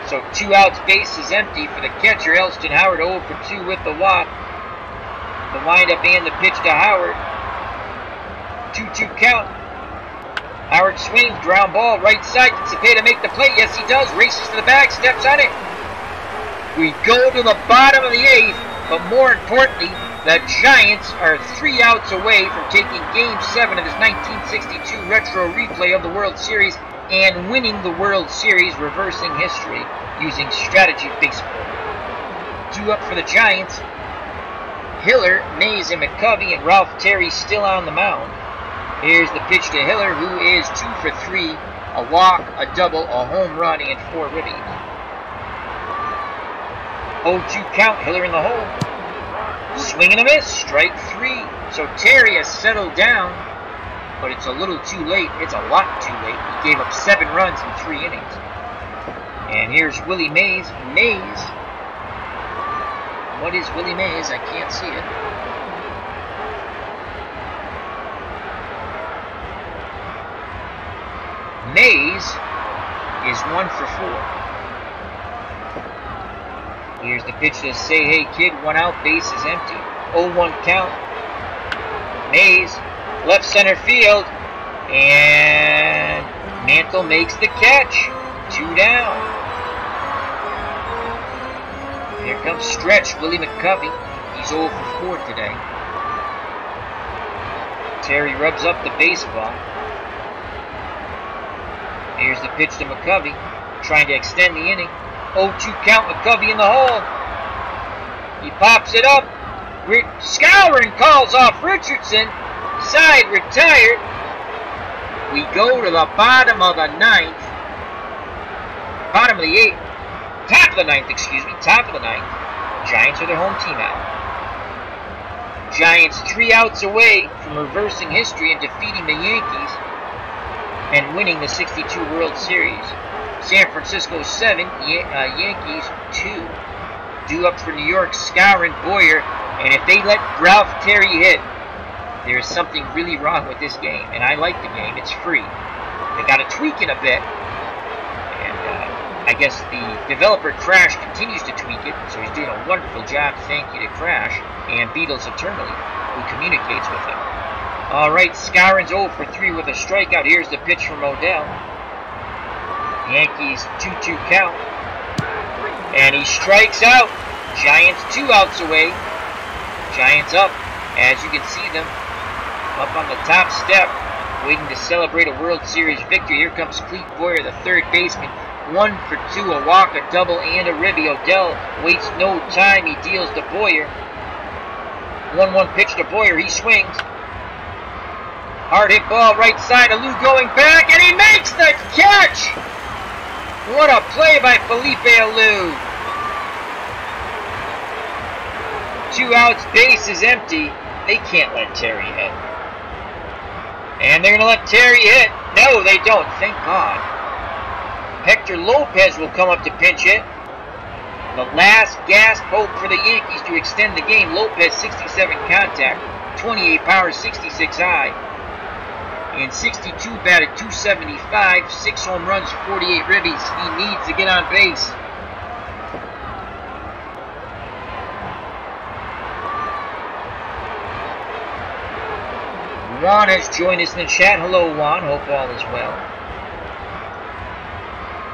S1: So 2 outs, base is empty for the catcher. Elston Howard 0 for 2 with the walk. The windup and the pitch to Howard. 2-2 count. Howard swings, ground ball, right side. Did Cepeda make the play? Yes, he does. Races to the bag, steps on it. We go to the bottom of the 8th, but more importantly, the Giants are 3 outs away from taking Game 7 of this 1962 retro replay of the World Series and winning the World Series, reversing history using strategy baseball. 2 up for the Giants. Hiller, Mays, and McCovey, and Ralph Terry still on the mound. Here's the pitch to Hiller, who is 2 for 3, a walk, a double, a home run, and 4 ribbies. 0-2 count, Hiller in the hole. Swing and a miss, strike 3. So Terry has settled down, but it's a little too late. It's a lot too late. He gave up 7 runs in 3 innings. And here's Willie Mays. What is Willie Mays? I can't see it. Mays is 1 for 4. Here's the pitch to Say Hey Kid. 1 out, base is empty. 0-1 count. Mays, left center field. And Mantle makes the catch. 2 down. Here comes stretch, Willie McCovey. He's 0 for 4 today. Terry rubs up the baseball. Here's the pitch to McCovey, trying to extend the inning. 0-2 count, McCovey in the hole. He pops it up. Skowron calls off Richardson. Side retired. We go to the bottom of the 9th. Bottom of the 8th. Top of the 9th, excuse me. Top of the 9th. Giants are their home team out. Giants 3 outs away from reversing history and defeating the Yankees and winning the '62 World Series. San Francisco 7, Yankees 2. Due up for New York, Skowron, Boyer, and if they let Ralph Terry hit, there is something really wrong with this game. And I like the game. It's free. They got to tweak it a bit. I guess the developer Crash continues to tweak it, so he's doing a wonderful job. Thank you to Crash and Beatles Eternally, who communicates with him. Alright, Skowron's 0 for 3 with a strikeout. Here's the pitch from Odell. Yankees 2-2 count. And he strikes out. Giants 2 outs away. Giants up, as you can see them, up on the top step, waiting to celebrate a World Series victory. Here comes Clete Boyer, the third baseman. 1 for 2, a walk, a double, and a ribby. Odell waits no time. He deals to Boyer. 1-1 pitch to Boyer. He swings. Hard hit ball right side. Alou going back, and he makes the catch! What a play by Felipe Alou. 2 outs, base is empty. They can't let Terry hit. And they're going to let Terry hit. No, they don't. Thank God. Hector Lopez will come up to pinch hit. The last gasp hope for the Yankees to extend the game. Lopez, 67 contact, 28 power, 66 high. In 62, batted .275, 6 home runs, 48 ribbies. He needs to get on base. Juan has joined us in the chat. Hello, Juan. Hope all is well.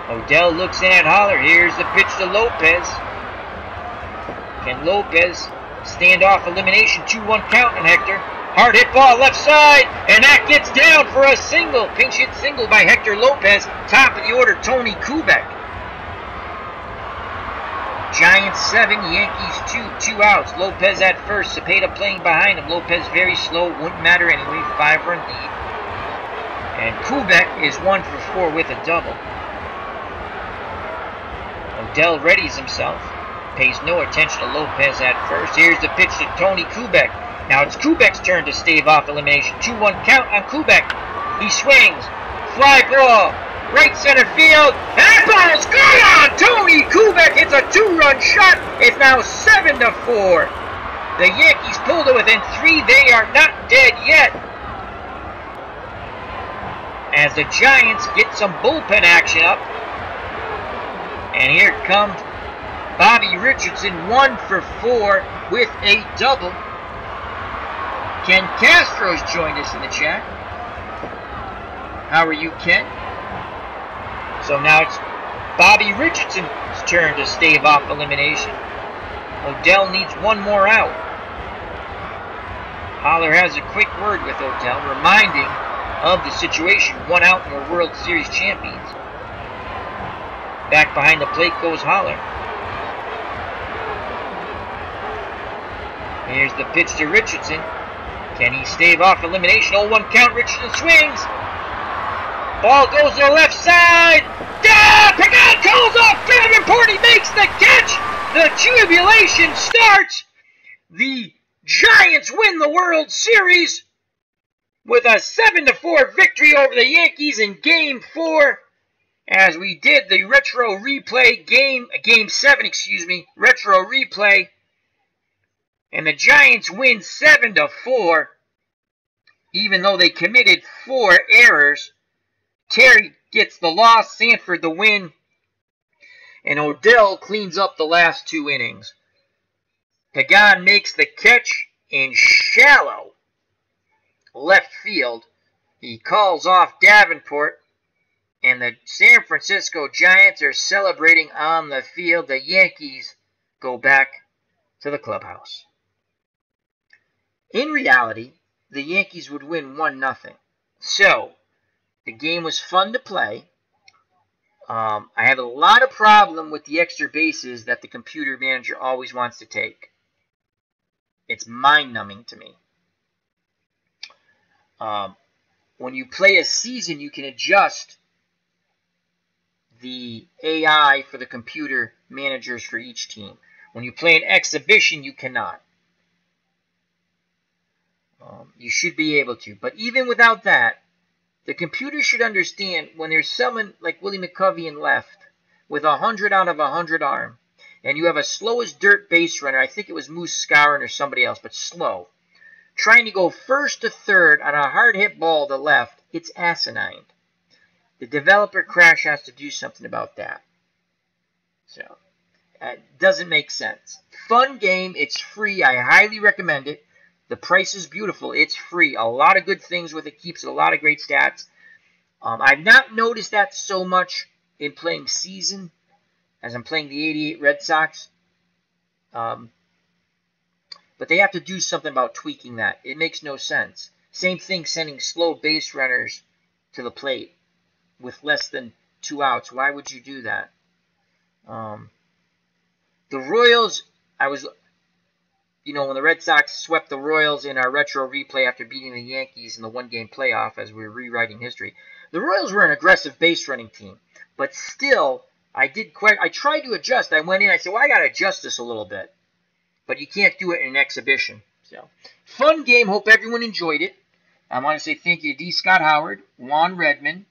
S1: Odell looks in at Holler. Here's the pitch to Lopez. Can Lopez stand off elimination? 2-1 count on Hector. Hard hit ball left side, and that gets down for a single. Pinch hit single by Hector Lopez. Top of the order, Tony Kubek. Giants 7, Yankees 2, 2 outs. Lopez at first, Cepeda playing behind him. Lopez very slow, wouldn't matter anyway, 5-run lead. And Kubek is 1 for 4 with a double. Odell readies himself, pays no attention to Lopez at first. Here's the pitch to Tony Kubek. Now it's Kubek's turn to stave off elimination. 2-1 count on Kubek. He swings, fly ball, right center field. That ball's gone! Tony Kubek hits a 2-run shot. It's now 7-4. The Yankees pulled it within 3. They are not dead yet. As the Giants get some bullpen action up. And here comes Bobby Richardson, 1 for 4 with a double. Ken Castro's joined us in the chat. How are you, Ken? So now it's Bobby Richardson's turn to stave off elimination. Odell needs 1 more out. Holler has a quick word with Odell, reminding of the situation. 1 out and we're World Series champions. Back behind the plate goes Holler. Here's the pitch to Richardson. Can he stave off elimination? 0-1 count. Richardson swings. Ball goes to the left side. Pagan calls off Davenport. He makes the catch. The jubilation starts. The Giants win the World Series with a 7-4 victory over the Yankees in Game 4. as we did the retro replay game 7, retro replay, and the Giants win 7-4, even though they committed 4 errors. Terry gets the loss, Sanford the win, and Odell cleans up the last 2 innings. Pagan makes the catch in shallow left field. He calls off Davenport, and the San Francisco Giants are celebrating on the field. The Yankees go back to the clubhouse. In reality, the Yankees would win 1-0. So, the game was fun to play. I have a lot of problem with the extra bases that the computer manager always wants to take. It's mind-numbing to me. When you play a season, you can adjust the AI for the computer managers for each team. When you play an exhibition, you cannot. You should be able to. But even without that, the computer should understand when there's someone like Willie McCovey in left with 100 out of 100 arm, and you have a slow as dirt base runner, I think it was Moose Skowron or somebody else, but slow, trying to go first to third on a hard hit ball to left, it's asinine. The developer crash has to do something about that. So, it doesn't make sense. Fun game. It's free. I highly recommend it. The price is beautiful. It's free. A lot of good things with it. Keeps a lot of great stats. I've not noticed that so much in playing season as I'm playing the 88 Red Sox. But they have to do something about tweaking that. It makes no sense. Same thing sending slow base runners to the plate with less than 2 outs. Why would you do that? The Royals, when the Red Sox swept the Royals in our retro replay after beating the Yankees in the 1-game playoff as we were rewriting history, the Royals were an aggressive base running team. But still, I tried to adjust. I went in, I said, well, I got to adjust this a little bit. But you can't do it in an exhibition. So, fun game. Hope everyone enjoyed it. I want to say thank you to D. Scott Howard, Juan Redmond,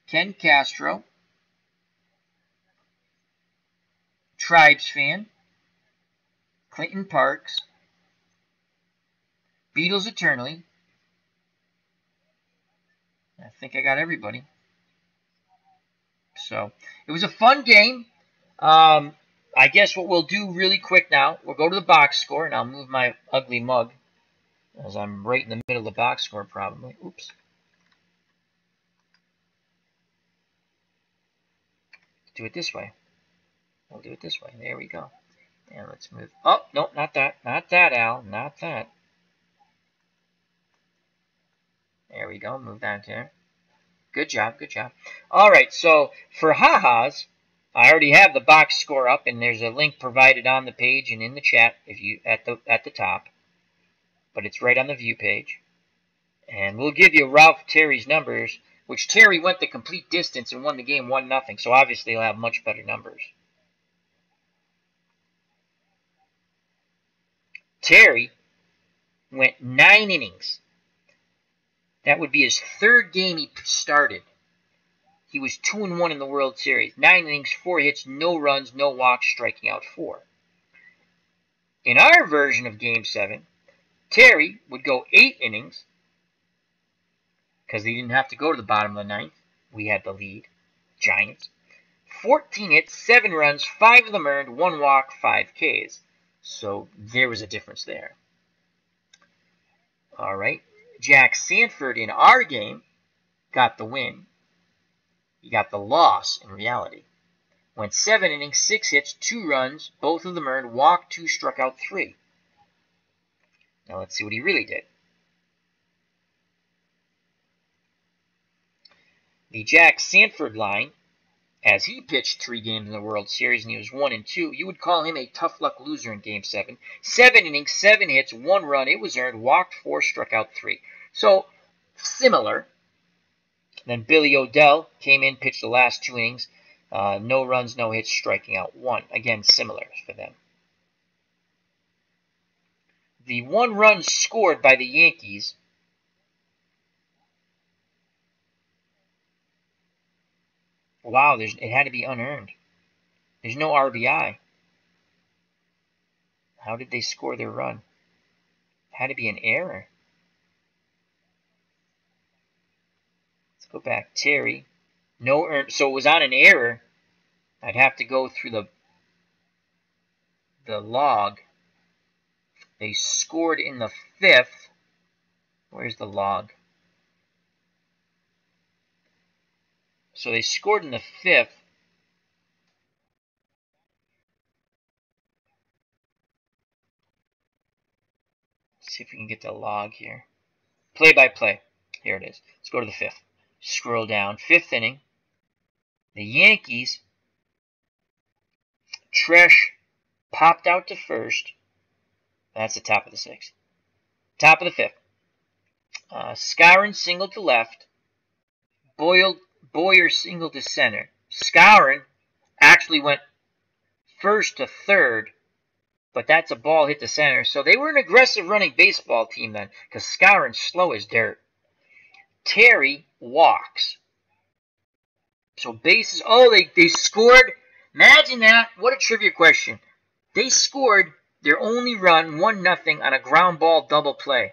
S1: Ken Castro, Tribes Fan, Clinton Parks, Beatles Eternally. I think I got everybody. So, it was a fun game. I guess what we'll do really quick now, we'll go to the box score, and I'll move my ugly mug, as I'm right in the middle of the box score probably. Oops. Do it this way. We'll do it this way. There we go. And let's move. Oh, no, not that. Not that, Al. Not that. There we go. Move that there. Good job. Good job. All right. So for ha-has, I already have the box score up, and there's a link provided on the page and in the chat if you at the top. But it's right on the view page. And we'll give you Ralph Terry's numbers, which Terry went the complete distance and won the game 1-0. So obviously he'll have much better numbers. Terry went 9 innings. That would be his 3rd game he started. He was 2-1 in the World Series. 9 innings, 4 hits, no runs, no walks, striking out 4. In our version of Game 7, Terry would go 8 innings, because he didn't have to go to the bottom of the 9th. We had the lead, Giants. 14 hits, 7 runs, 5 of them earned, 1 walk, 5 Ks. So there was a difference there. All right. Jack Sanford in our game got the win. He got the loss in reality. Went 7 innings, 6 hits, 2 runs, both of them earned, walked 2, struck out 3. Now let's see what he really did. The Jack Sanford line, as he pitched 3 games in the World Series and he was 1-2, you would call him a tough luck loser in Game 7. 7 innings, 7 hits, 1 run, it was earned, walked 4, struck out 3. So, similar. Then Billy Odell came in, pitched the last 2 innings. No runs, no hits, striking out 1. Again, similar for them. The 1 run scored by the Yankees Wow, it had to be unearned. There's no RBI. How did they score their run? It had to be an error. Let's go back. Terry. No earned. So it was on an error. I'd have to go through the log. They scored in the 5th. Where's the log? So they scored in the 5th. Let's see if we can get the log here. Play by play. Here it is. Let's go to the 5th. Scroll down. 5th inning. The Yankees. Tresh popped out to first. That's the top of the 6th. Top of the 5th. Skowron singled to left. Boyer singled to center. Skowron actually went first to third, but that's a ball hit to center. So they were an aggressive running baseball team then, because Skowron's slow as dirt. Terry walks. So bases. Oh, they scored. Imagine that. What a trivia question. They scored their only run, 1-0, on a ground ball double play.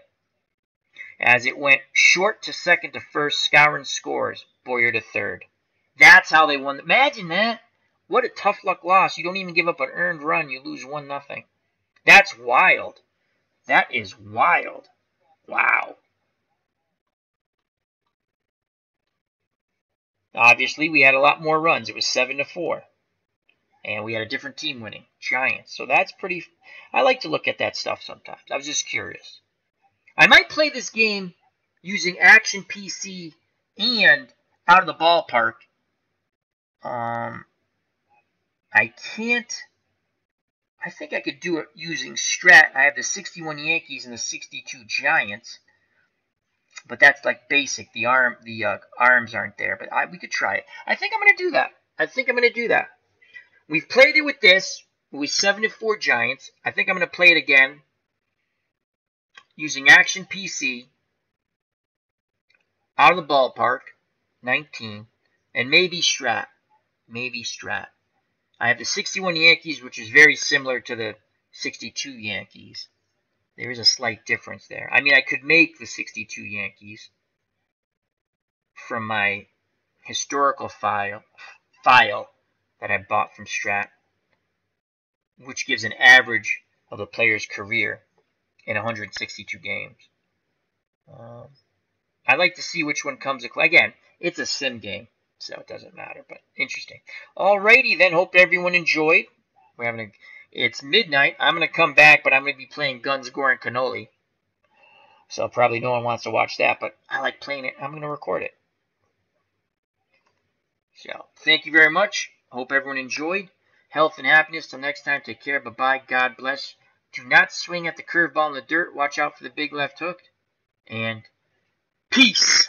S1: As it went short to second to first, Skowron scores. Boyer to third. That's how they won. Imagine that. What a tough luck loss. You don't even give up an earned run. You lose 1-0. That's wild. That is wild. Wow. Obviously, we had a lot more runs. It was 7-4. And we had a different team winning. Giants. So that's pretty... I like to look at that stuff sometimes. I was just curious. I might play this game using Action PC and Out of the Ballpark. I can't... I think I could do it using Strat. I have the 61 Yankees and the 62 Giants. But that's like basic. The arms aren't there. But we could try it. I think I'm going to do that. We've played it with this. It was 7-4 Giants. I think I'm going to play it again using Action PC, Out of the Ballpark, 19, and maybe Strat. I have the 61 Yankees, which is very similar to the 62 Yankees. There is a slight difference there. I mean, I could make the 62 Yankees from my historical file that I bought from Strat, which gives an average of the player's career in 162 games. I'd like to see which one comes. Again, it's a sim game, so it doesn't matter, but interesting. Alrighty then, hope everyone enjoyed. It's midnight. I'm going to come back, but I'm going to be playing Guns, Gore, and Cannoli. So probably no one wants to watch that, but I like playing it. I'm going to record it. So, thank you very much. Hope everyone enjoyed. Health and happiness. Till next time, take care. Bye-bye. God bless. Do not swing at the curveball in the dirt. Watch out for the big left hook. And peace.